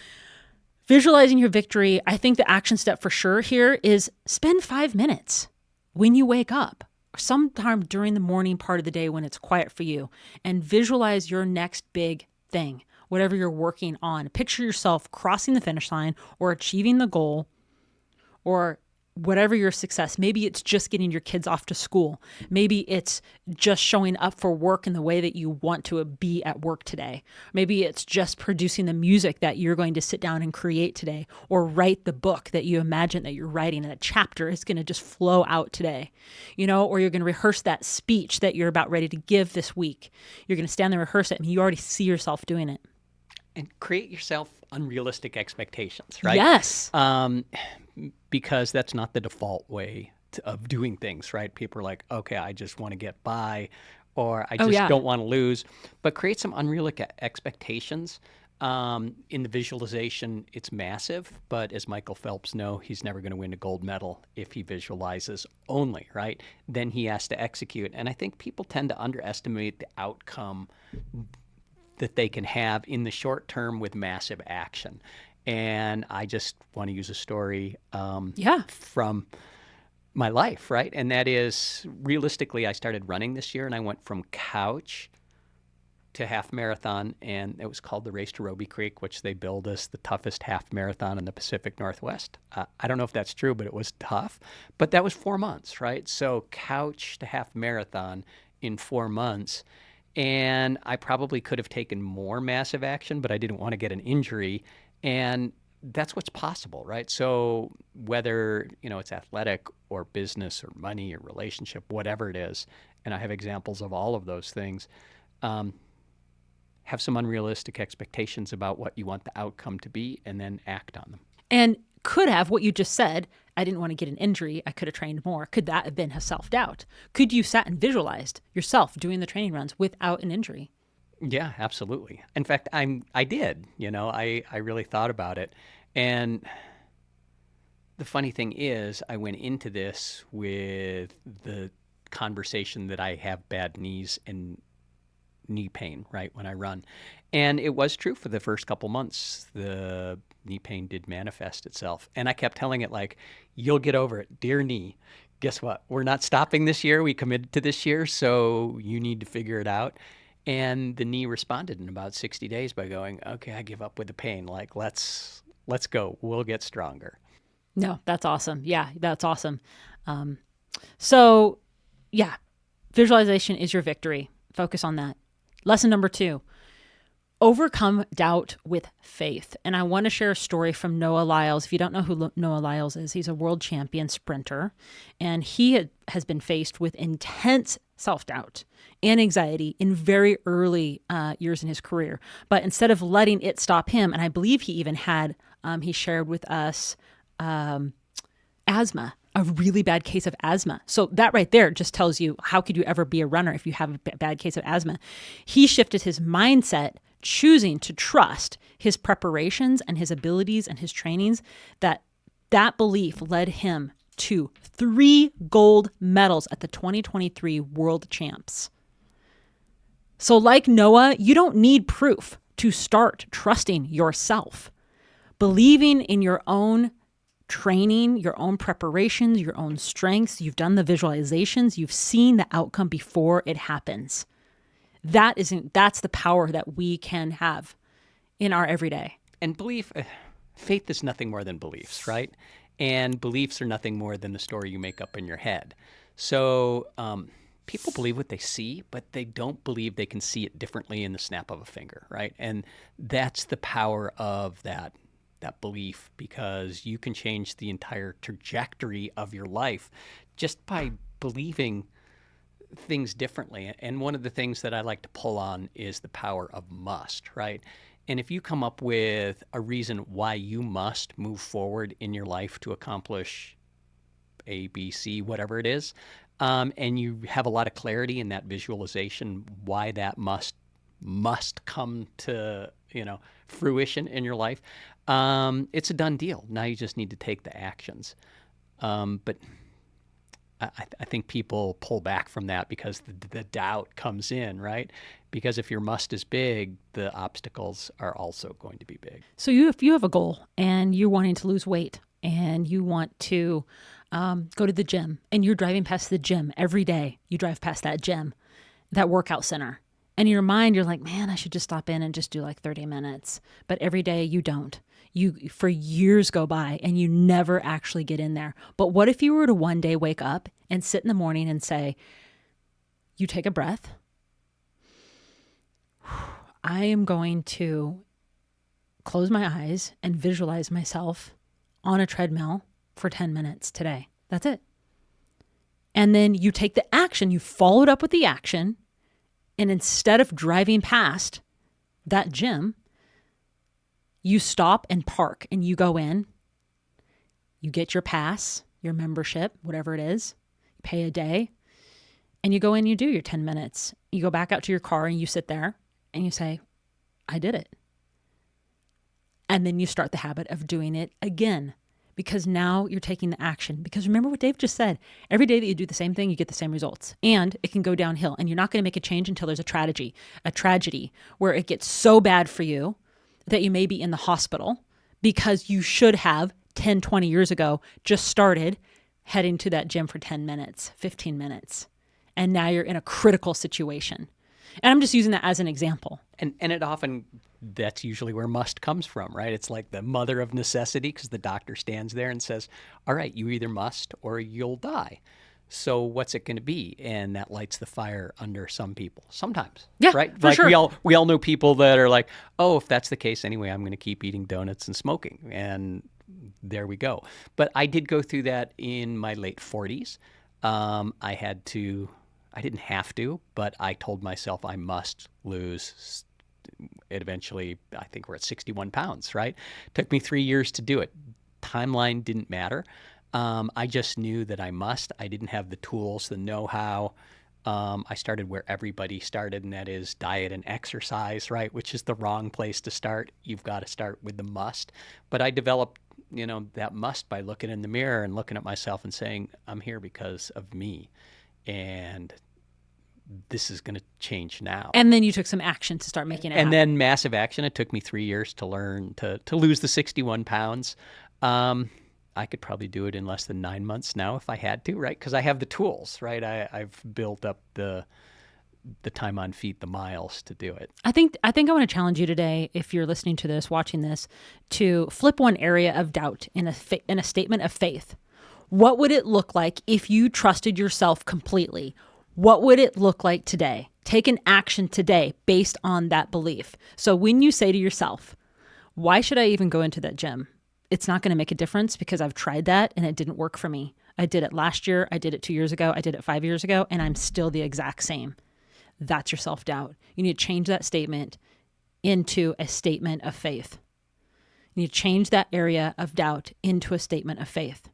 visualizing your victory, I think the action step for sure here is spend 5 minutes when you wake up, or sometime during the morning part of the day when it's quiet for you, and visualize your next big thing, whatever you're working on. Picture yourself crossing the finish line or achieving the goal, or whatever your success. Maybe it's just getting your kids off to school. Maybe it's just showing up for work in the way that you want to be at work today. Maybe it's just producing the music that you're going to sit down and create today, or write the book that you imagine that you're writing, and a chapter is going to just flow out today, or you're going to rehearse that speech that you're about ready to give this week. You're going to stand there and rehearse it, and you already see yourself doing it. And create yourself unrealistic expectations, right? Yes. Because that's not the default way of doing things, right? People are like, okay, I just want to get by, or I just don't want to lose. But create some unrealistic expectations. In the visualization, it's massive. But as Michael Phelps knows, he's never going to win a gold medal if he visualizes only, right? Then he has to execute. And I think people tend to underestimate the outcome that they can have in the short term with massive action. And I just want to use a story from my life, right? And that is, realistically, I started running this year, and I went from couch to half marathon, and it was called the Race to Roby Creek, which they billed as the toughest half marathon in the Pacific Northwest. I don't know if that's true, but it was tough. But that was 4 months, right? So couch to half marathon in 4 months. And I probably could have taken more massive action, but I didn't want to get an injury. And that's what's possible, right? So whether, it's athletic or business or money or relationship, whatever it is, and I have examples of all of those things, have some unrealistic expectations about what you want the outcome to be and then act on them. And could have what you just said, I didn't want to get an injury, I could have trained more. Could that have been a self-doubt? Could you sat and visualized yourself doing the training runs without an injury? Yeah, absolutely. In fact, I did, I really thought about it. And the funny thing is, I went into this with the conversation that I have bad knees and knee pain, right, when I run. And it was true for the first couple months. The knee pain did manifest itself. And I kept telling it like, you'll get over it, dear knee. Guess what? We're not stopping this year. We committed to this year, so you need to figure it out. And the knee responded in about 60 days by going, okay, I give up with the pain. Like, let's go. We'll get stronger. No, that's awesome. Yeah, that's awesome. So, yeah, visualization is your victory. Focus on that. Lesson number 2, overcome doubt with faith. And I want to share a story from Noah Lyles. If you don't know who Noah Lyles is, he's a world champion sprinter, and he has been faced with intense self-doubt and anxiety in very early years in his career. But instead of letting it stop him, and I believe he even had, he shared with us asthma, a really bad case of asthma. So that right there just tells you, how could you ever be a runner if you have a bad case of asthma? He shifted his mindset, choosing to trust his preparations and his abilities and his trainings, that belief led him to 3 gold medals at the 2023 World Champs. So like Noah, you don't need proof to start trusting yourself. Believing in your own training, your own preparations, your own strengths. You've done the visualizations. You've seen the outcome before it happens. That's the power that we can have in our everyday. And faith is nothing more than beliefs, right? And beliefs are nothing more than the story you make up in your head. So people believe what they see, but they don't believe they can see it differently in the snap of a finger, right? And that's the power of that belief, because you can change the entire trajectory of your life just by believing things differently. And one of the things that I like to pull on is the power of must, right? And if you come up with a reason why you must move forward in your life to accomplish A, B, C, whatever it is, and you have a lot of clarity in that visualization, why that must come to, fruition in your life, it's a done deal. Now you just need to take the actions. But I think people pull back from that because the doubt comes in, right? Because if your must is big, the obstacles are also going to be big. So if you have a goal and you're wanting to lose weight and you want to go to the gym, and you're driving past the gym every day, you drive past that gym, that workout center, and in your mind, you're like, man, I should just stop in and just do like 30 minutes. But every day you don't. For years go by and you never actually get in there. But what if you were to one day wake up and sit in the morning and say, you take a breath. I am going to close my eyes and visualize myself on a treadmill for 10 minutes today. That's it. And then you take the action, you follow it up with the action. And instead of driving past that gym, you stop and park and you go in, you get your pass, your membership, whatever it is, you pay a day, and you go in, you do your 10 minutes. You go back out to your car and you sit there and you say, I did it. And then you start the habit of doing it again, because now you're taking the action. Because remember what Dave just said, every day that you do the same thing, you get the same results, and it can go downhill, and you're not going to make a change until there's a tragedy where it gets so bad for you that you may be in the hospital because you should have 10, 20 years ago just started heading to that gym for 10 minutes, 15 minutes. And now you're in a critical situation. And I'm just using that as an example. And it often, that's usually where must comes from, right? It's like the mother of necessity, because the doctor stands there and says, all right, you either must or you'll die. So what's it going to be? And that lights the fire under some people sometimes. Yeah, right? for Like sure. we all know people that are like, oh, if that's the case anyway, I'm going to keep eating donuts and smoking. And there we go. But I did go through that in my late 40s. I didn't have to, but I told myself I must lose. It eventually, I think we're at 61 pounds, right? Took me 3 years to do it. Timeline didn't matter. I just knew that I must. I didn't have the tools, the know-how. I started where everybody started, and that is diet and exercise, right? Which is the wrong place to start. You've got to start with the must. But I developed, that must by looking in the mirror and looking at myself and saying, I'm here because of me. And this is going to change now. And then you took some action to start making it happen. And then massive action. It took me 3 years to learn to lose the 61 pounds. I could probably do it in less than 9 months now if I had to, right? Because I have the tools, right? I've built up the time on feet, the miles to do it. I think I want to challenge you today, if you're listening to this, watching this, to flip one area of doubt in a statement of faith. What would it look like if you trusted yourself completely? What would it look like today? Take an action today based on that belief. So when you say to yourself, why should I even go into that gym? It's not going to make a difference because I've tried that and it didn't work for me. I did it last year. I did it 2 years ago. I did it 5 years ago, and I'm still the exact same. That's your self-doubt. You need to change that statement into a statement of faith. You need to change that area of doubt into a statement of faith.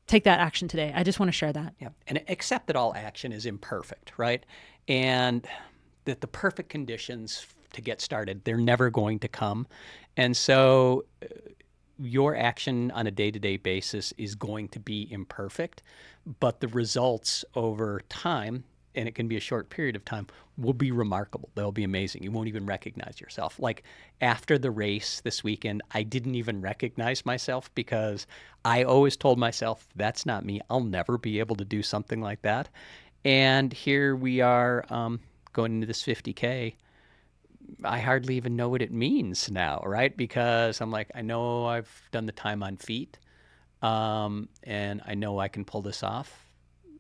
Take that action today. I just want to share that. Yeah. And accept that all action is imperfect, right? And that the perfect conditions to get started, they're never going to come. And so your action on a day-to-day basis is going to be imperfect, but the results over time, and it can be a short period of time, will be remarkable. They'll be amazing. You won't even recognize yourself. Like after the race this weekend, I didn't even recognize myself because I always told myself, that's not me. I'll never be able to do something like that. And here we are going into this 50K. I hardly even know what it means now, right? Because I'm like, I know I've done the time on feet, and I know I can pull this off.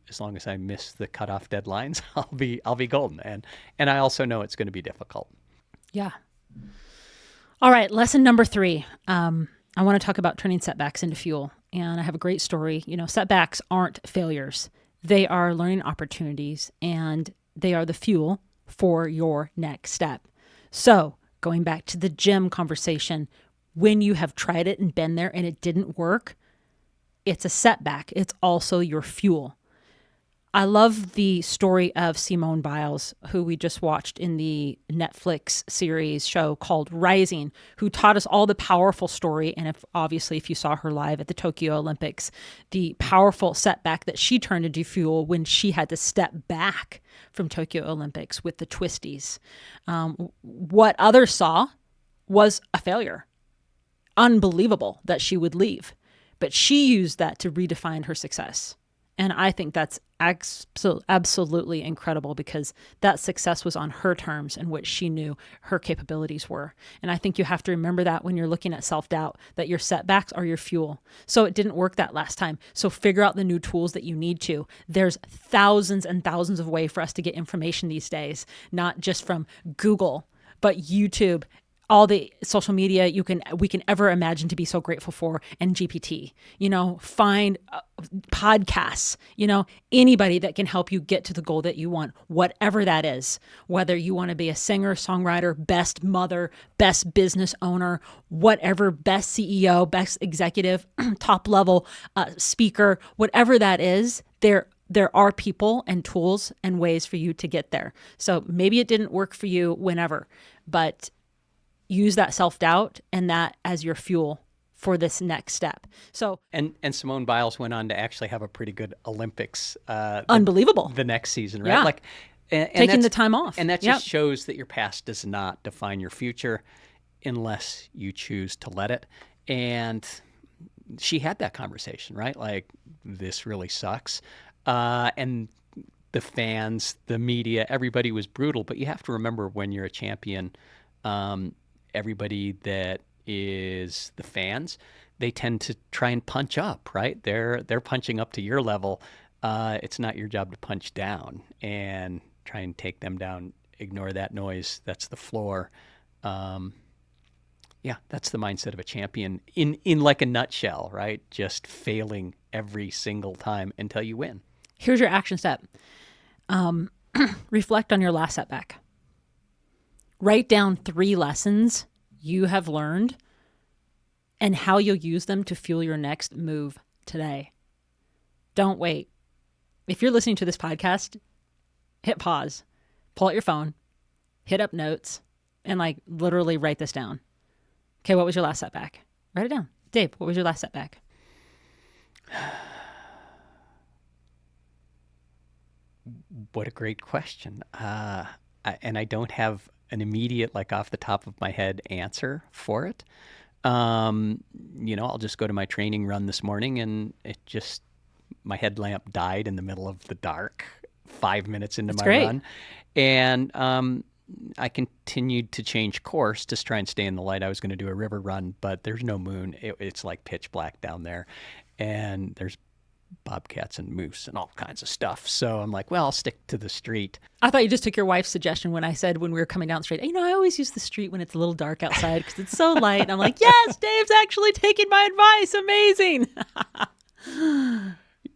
As long as I miss the cutoff deadlines, I'll be golden. And I also know it's going to be difficult. Yeah. All right. Lesson number 3. I want to talk about turning setbacks into fuel. And I have a great story. Setbacks aren't failures. They are learning opportunities, and they are the fuel for your next step. So going back to the gym conversation, when you have tried it and been there and it didn't work, it's a setback. It's also your fuel. I love the story of Simone Biles, who we just watched in the Netflix series show called Rising, who taught us all the powerful story. And if you saw her live at the Tokyo Olympics, the powerful setback that she turned into fuel when she had to step back from Tokyo Olympics with the twisties. What others saw was a failure. Unbelievable that she would leave. But she used that to redefine her success. And I think that's absolutely incredible because that success was on her terms and what she knew her capabilities were. And I think you have to remember that when you're looking at self-doubt, that your setbacks are your fuel. So it didn't work that last time. So figure out the new tools that you need to. There's thousands and thousands of ways for us to get information these days, not just from Google, but YouTube, all the social media we can ever imagine to be so grateful for, and GPT. Find podcasts, anybody that can help you get to the goal that you want, whatever that is, whether you want to be a singer, songwriter, best mother, best business owner, whatever, best CEO, best executive, top level speaker, whatever that is, there are people and tools and ways for you to get there. So maybe it didn't work for you whenever, but use that self-doubt and that as your fuel for this next step. So and Simone Biles went on to actually have a pretty good Olympics. Unbelievable. The next season, right? Yeah. And taking the time off. And that just shows that your past does not define your future unless you choose to let it. And she had that conversation, right? Like, this really sucks. And the fans, the media, everybody was brutal. But you have to remember, when you're a champion, everybody that is the fans, they tend to try and punch up, right? They're punching up to your level. It's not your job to punch down and try and take them down. Ignore that noise. That's the floor. Yeah, that's the mindset of a champion in like a nutshell, right? Just failing every single time until you win. Here's your action step. Reflect on your last setback. Write down 3 lessons you have learned and how you'll use them to fuel your next move today. Don't wait. If you're listening to this podcast, hit pause, pull out your phone, hit up notes, and like literally write this down. Okay, what was your last setback? Write it down. Dave, what was your last setback? What a great question. And I don't have an immediate, like off the top of my head answer for it. I'll just go to my training run this morning and my headlamp died in the middle of the dark 5 minutes into my run. And I continued to change course to try and stay in the light. I was going to do a river run, but there's no moon. It's like pitch black down there. And there's bobcats and moose and all kinds of stuff. So I'm like, well, I'll stick to the street. I thought you just took your wife's suggestion when I said when we were coming down the street, I always use the street when it's a little dark outside because it's so light. And I'm like, yes, Dave's actually taking my advice. Amazing.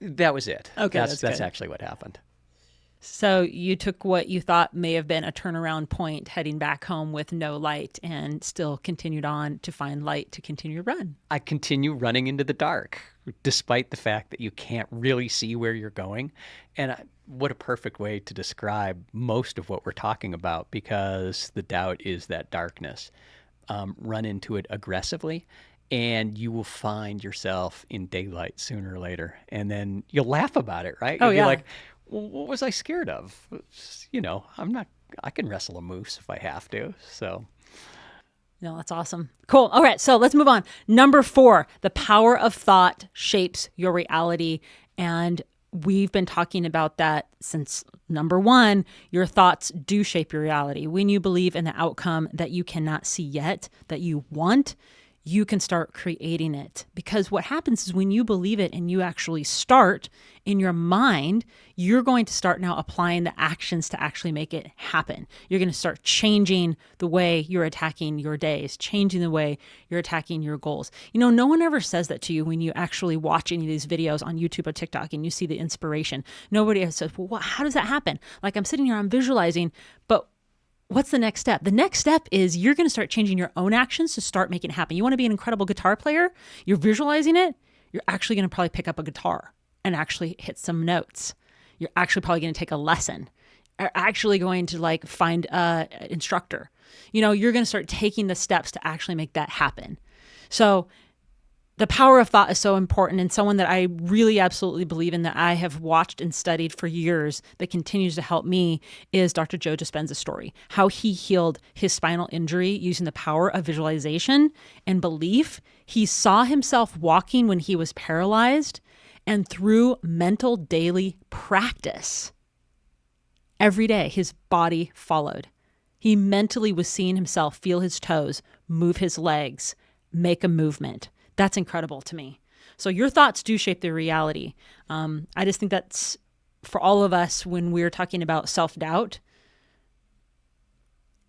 That was it. Okay, that's actually what happened. So you took what you thought may have been a turnaround point heading back home with no light and still continued on to find light to continue your run. I continue running into the dark despite the fact that you can't really see where you're going. And what a perfect way to describe most of what we're talking about, because the doubt is that darkness. Run into it aggressively and you will find yourself in daylight sooner or later. And then you'll laugh about it, right? You'll be like, well, what was I scared of? I can wrestle a moose if I have to. So. No, that's awesome. Cool. All right. So let's move on. Number 4, the power of thought shapes your reality. And we've been talking about that since number 1, your thoughts do shape your reality. When you believe in the outcome that you cannot see yet, that you want, you can start creating it. Because what happens is when you believe it and you actually start in your mind, you're going to start now applying the actions to actually make it happen. You're going to start changing the way you're attacking your days, changing the way you're attacking your goals. No one ever says that to you when you actually watch any of these videos on YouTube or TikTok and you see the inspiration. Nobody ever says, well, how does that happen? Like I'm sitting here, I'm visualizing, but what's the next step? The next step is you're going to start changing your own actions to start making it happen. You want to be an incredible guitar player? You're visualizing it. You're actually going to probably pick up a guitar and actually hit some notes. You're actually probably going to take a lesson. You're actually going to find an instructor. You're going to start taking the steps to actually make that happen. So the power of thought is so important, and someone that I really absolutely believe in that I have watched and studied for years that continues to help me is Dr. Joe Dispenza's story, how he healed his spinal injury using the power of visualization and belief. He saw himself walking when he was paralyzed, and through mental daily practice, every day his body followed. He mentally was seeing himself feel his toes, move his legs, make a movement. That's incredible to me. So your thoughts do shape the reality. I just think that's for all of us when we're talking about self-doubt,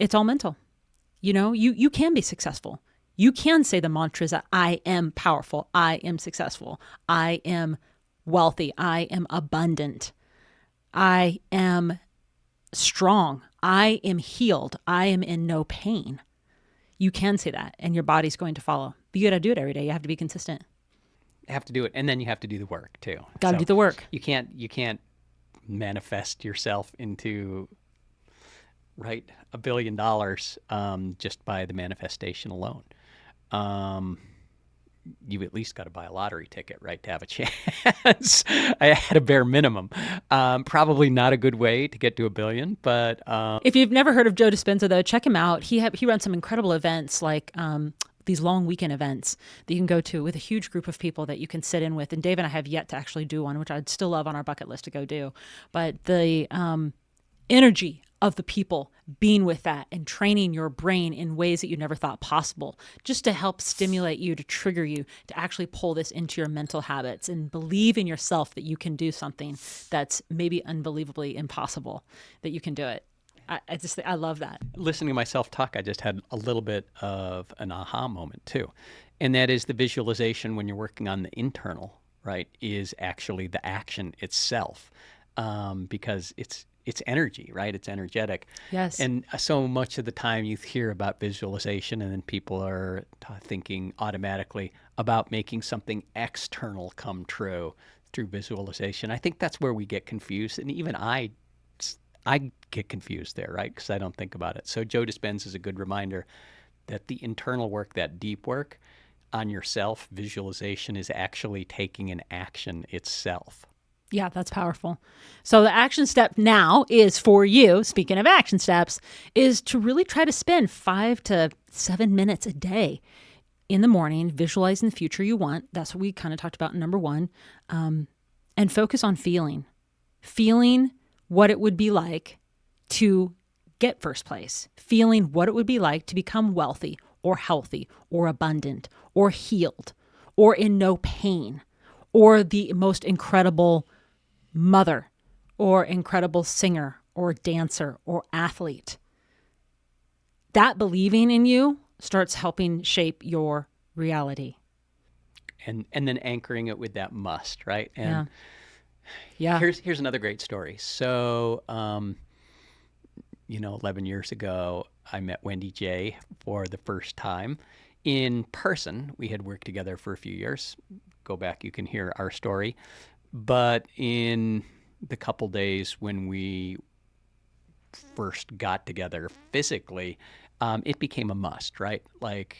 it's all mental. You can be successful. You can say the mantras that I am powerful, I am successful, I am wealthy, I am abundant, I am strong, I am healed, I am in no pain. You can say that and your body's going to follow. But you got to do it every day. You have to be consistent. You have to do it. And then you have to do the work too. Got to do the work. You can't manifest yourself into, $1 billion just by the manifestation alone. You at least got to buy a lottery ticket, right, to have a chance. At a bare minimum. Probably not a good way to get to $1 billion, but if you've never heard of Joe Dispenza, though, check him out. He runs some incredible events like these long weekend events that you can go to with a huge group of people that you can sit in with. And Dave and I have yet to actually do one, which I'd still love on our bucket list to go do. But the energy of the people, being with that and training your brain in ways that you never thought possible, just to help stimulate you, to trigger you, to actually pull this into your mental habits and believe in yourself that you can do something that's maybe unbelievably impossible, that you can do it. I love that. Listening to myself talk, I just had a little bit of an aha moment too. And that is the visualization when you're working on the internal, right, is actually the action itself, because it's energy, right? It's energetic. Yes. And so much of the time you hear about visualization and then people are thinking automatically about making something external come true through visualization. I think that's where we get confused. And even I get confused there, right? Because I don't think about it. So Joe Dispenza is a good reminder that the internal work, that deep work on yourself, visualization is actually taking an action itself. Yeah, that's powerful. So the action step now is for you, speaking of action steps, is to really try to spend 5 to 7 minutes a day in the morning visualizing the future you want. That's what we kind of talked about in number 1. And focus on feeling what it would be like to get first place, feeling what it would be like to become wealthy or healthy or abundant or healed or in no pain or the most incredible mother or incredible singer or dancer or athlete. That believing in you starts helping shape your reality. And then anchoring it with that must, right? And yeah. Here's another great story. So, 11 years ago, I met Wendy Jae for the first time in person. We had worked together for a few years. Go back, you can hear our story. But in the couple days when we first got together physically, it became a must, right? Like,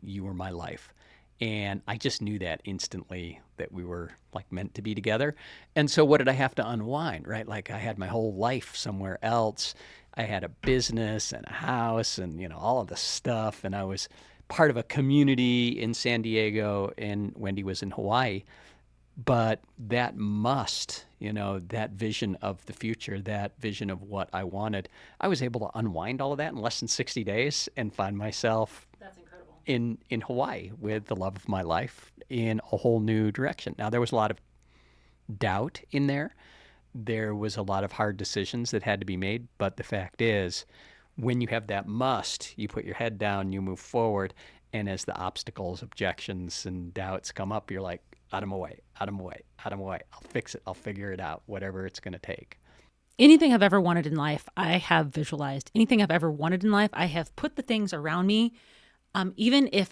you were my life. And I just knew that instantly that we were like meant to be together. And so what did I have to unwind, right? Like I had my whole life somewhere else. I had a business and a house and, all of the stuff. And I was part of a community in San Diego and Wendy was in Hawaii. But that must, that vision of the future, that vision of what I wanted, I was able to unwind all of that in less than 60 days and find myself That's incredible. in Hawaii with the love of my life in a whole new direction. Now, there was a lot of doubt in there. There was a lot of hard decisions that had to be made. But the fact is, when you have that must, you put your head down, you move forward. And as the obstacles, objections, and doubts come up, you're like, out of my way, out of my way, out of my way. I'll fix it. I'll figure it out, whatever it's going to take. Anything I've ever wanted in life, I have visualized. Anything I've ever wanted in life, I have put the things around me. Even if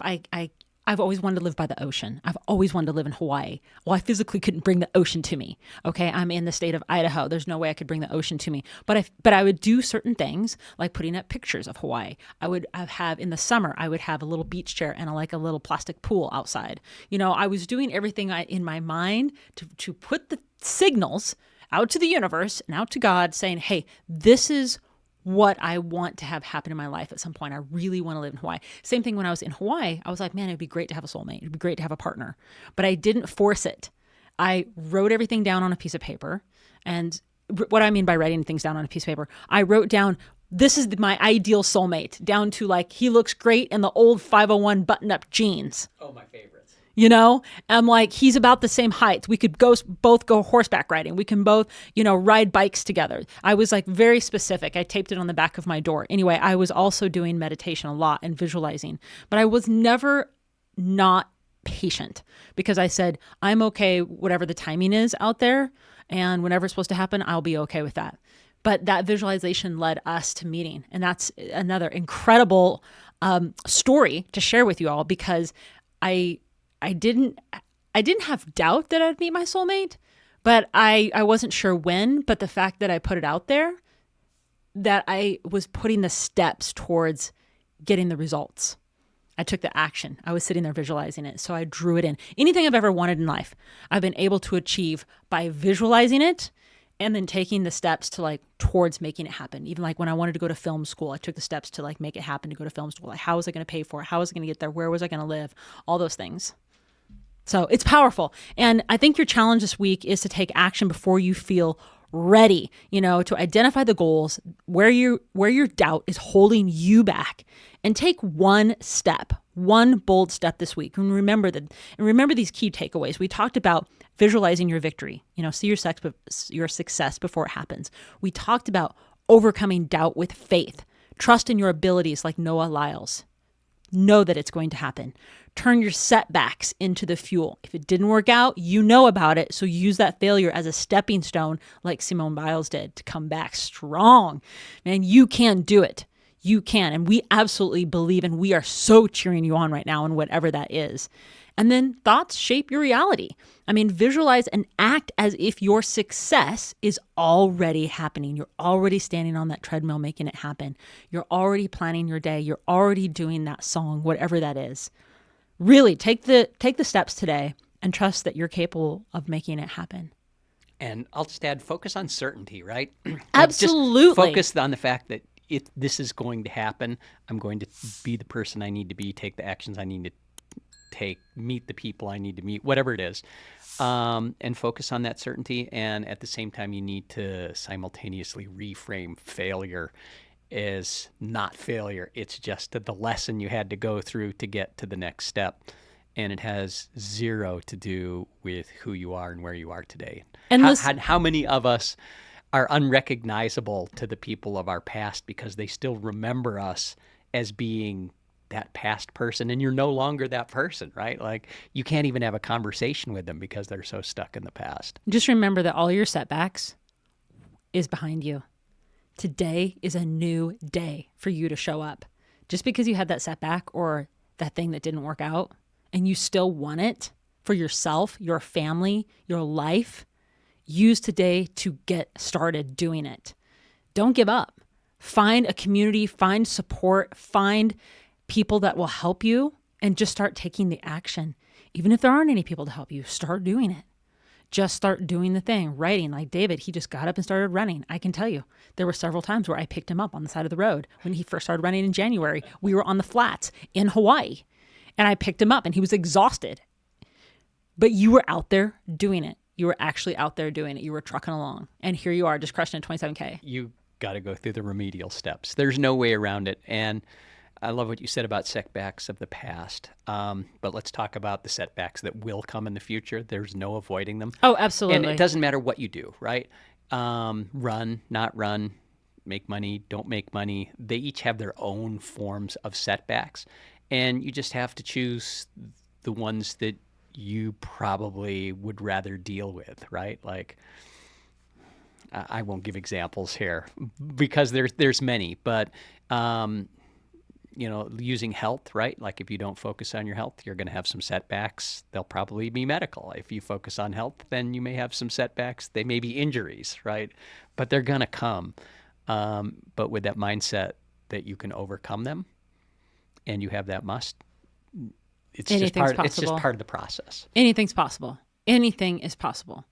I've always wanted to live by the ocean. I've always wanted to live in Hawaii. Well, I physically couldn't bring the ocean to me. Okay, I'm in the state of Idaho. There's no way I could bring the ocean to me. But I would do certain things like putting up pictures of Hawaii. I'd have in the summer, I would have a little beach chair and a little plastic pool outside. I was doing everything in my mind to put the signals out to the universe and out to God saying, hey, this is what I want to have happen in my life at some point. I really want to live in Hawaii. Same thing when I was in Hawaii. I was like, man, it'd be great to have a soulmate. It'd be great to have a partner. But I didn't force it. I wrote everything down on a piece of paper. And what I mean by writing things down on a piece of paper, I wrote down, this is my ideal soulmate, down to he looks great in the old 501 button-up jeans. Oh, my favorites. I'm like, he's about the same height. We could both go horseback riding. We can both, ride bikes together. I was very specific. I taped it on the back of my door. Anyway, I was also doing meditation a lot and visualizing, but I was never not patient because I said, I'm okay, whatever the timing is out there. And whenever it's supposed to happen, I'll be okay with that. But that visualization led us to meeting. And that's another incredible story to share with you all because I didn't have doubt that I'd meet my soulmate, but I wasn't sure when. But the fact that I put it out there, that I was putting the steps towards getting the results. I took the action. I was sitting there visualizing it. So I drew it in. Anything I've ever wanted in life, I've been able to achieve by visualizing it and then taking the steps to towards making it happen. Even when I wanted to go to film school, I took the steps to make it happen to go to film school. How was I going to pay for it? How was I going to get there? Where was I going to live? All those things. So it's powerful. And I think your challenge this week is to take action before you feel ready, to identify the goals where your doubt is holding you back, and take one bold step this week. And remember these key takeaways. We talked about visualizing your victory, see your success before it happens. We talked about overcoming doubt with faith, trust in your abilities like Noah Lyles. Know that it's going to happen. Turn your setbacks into the fuel. If it didn't work out, you know about it. So use that failure as a stepping stone like Simone Biles did to come back strong. Man, you can do it. You can. And we absolutely believe, and we are so cheering you on right now in whatever that is. And then thoughts shape your reality. Visualize and act as if your success is already happening. You're already standing on that treadmill making it happen. You're already planning your day. You're already doing that song, whatever that is. Really take the steps today and trust that you're capable of making it happen. And I'll just add, focus on certainty, right? Absolutely. Just focus on the fact that this is going to happen. I'm going to be the person I need to be, take the actions I need to take, meet the people I need to meet, whatever it is, and focus on that certainty. And at the same time, you need to simultaneously reframe failure as not failure. It's just the lesson you had to go through to get to the next step. And it has zero to do with who you are and where you are today. And how many of us are unrecognizable to the people of our past because they still remember us as being that past person, and you're no longer that person, right? Like, you can't even have a conversation with them because they're so stuck in the past. Just remember that all your setbacks is behind you. Today is a new day for you to show up. Just because you had that setback or that thing that didn't work out and you still want it for yourself, your family, your life, use today to get started doing it. Don't give up. Find a community, find support, find people that will help you, and just start taking the action. Even if there aren't any people to help you, start doing it. Just start doing the thing. Writing, like David, he just got up and started running. I can tell you, there were several times where I picked him up on the side of the road. When he first started running in January, we were on the flats in Hawaii, and I picked him up and he was exhausted. But you were out there doing it. You were actually out there doing it. You were trucking along. And here you are, just crushing it 27K. You got to go through the remedial steps. There's no way around it. And I love what you said about setbacks of the past. But let's talk about the setbacks that will come in the future. There's no avoiding them. Oh, absolutely. And it doesn't matter what you do, right? Run, not run, make money, don't make money. They each have their own forms of setbacks. And you just have to choose the ones that you probably would rather deal with, right? Like, I won't give examples here because there's many, but using health, right? Like, if you don't focus on your health, you're going to have some setbacks. They'll probably be medical. If you focus on health, then you may have some setbacks. They may be injuries, right? But they're going to come. But with that mindset that you can overcome them, and you have that it's just part of the process. Anything's possible. Anything is possible.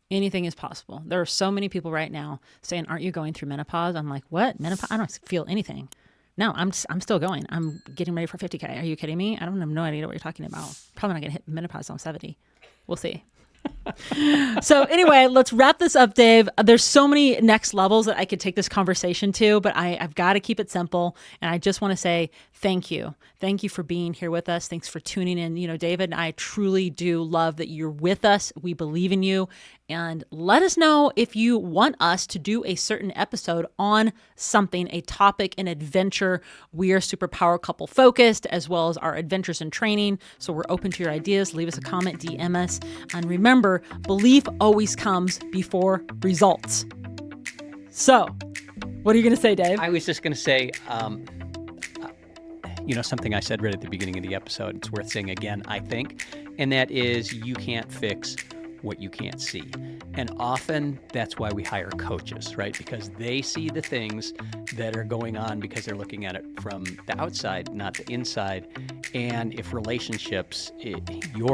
Anything is possible. There are so many people right now saying, "Aren't you going through menopause?" I'm like, "What? Menopause? I don't feel anything." No, I'm still going. I'm getting ready for 50K. Are you kidding me? I don't have no idea what you're talking about. Probably not going to hit menopause on 70. We'll see. So anyway, let's wrap this up, Dave. There's so many next levels that I could take this conversation to, but I've got to keep it simple. And I just want to say thank you. Thank you for being here with us. Thanks for tuning in. David and I truly do love that you're with us. We believe in you. And let us know if you want us to do a certain episode on something, a topic, an adventure. We are super power couple focused, as well as our adventures and training. So we're open to your ideas. Leave us a comment, DM us. And remember, belief always comes before results. So, what are you going to say, Dave? I was just going to say, something I said right at the beginning of the episode. It's worth saying again, I think, and that is, you can't fix what you can't see. And often that's why we hire coaches, right? Because they see the things that are going on because they're looking at it from the outside, not the inside. And if your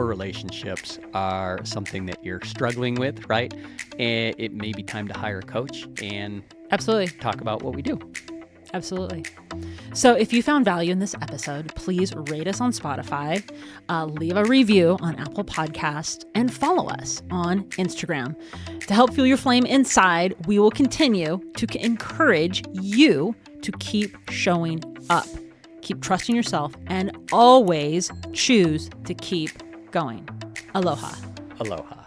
relationships are something that you're struggling with, right? It may be time to hire a coach and absolutely talk about what we do. Absolutely. So if you found value in this episode, please rate us on Spotify, leave a review on Apple Podcasts, and follow us on Instagram. To help fuel your flame inside, we will continue to encourage you to keep showing up, keep trusting yourself, and always choose to keep going. Aloha. Aloha.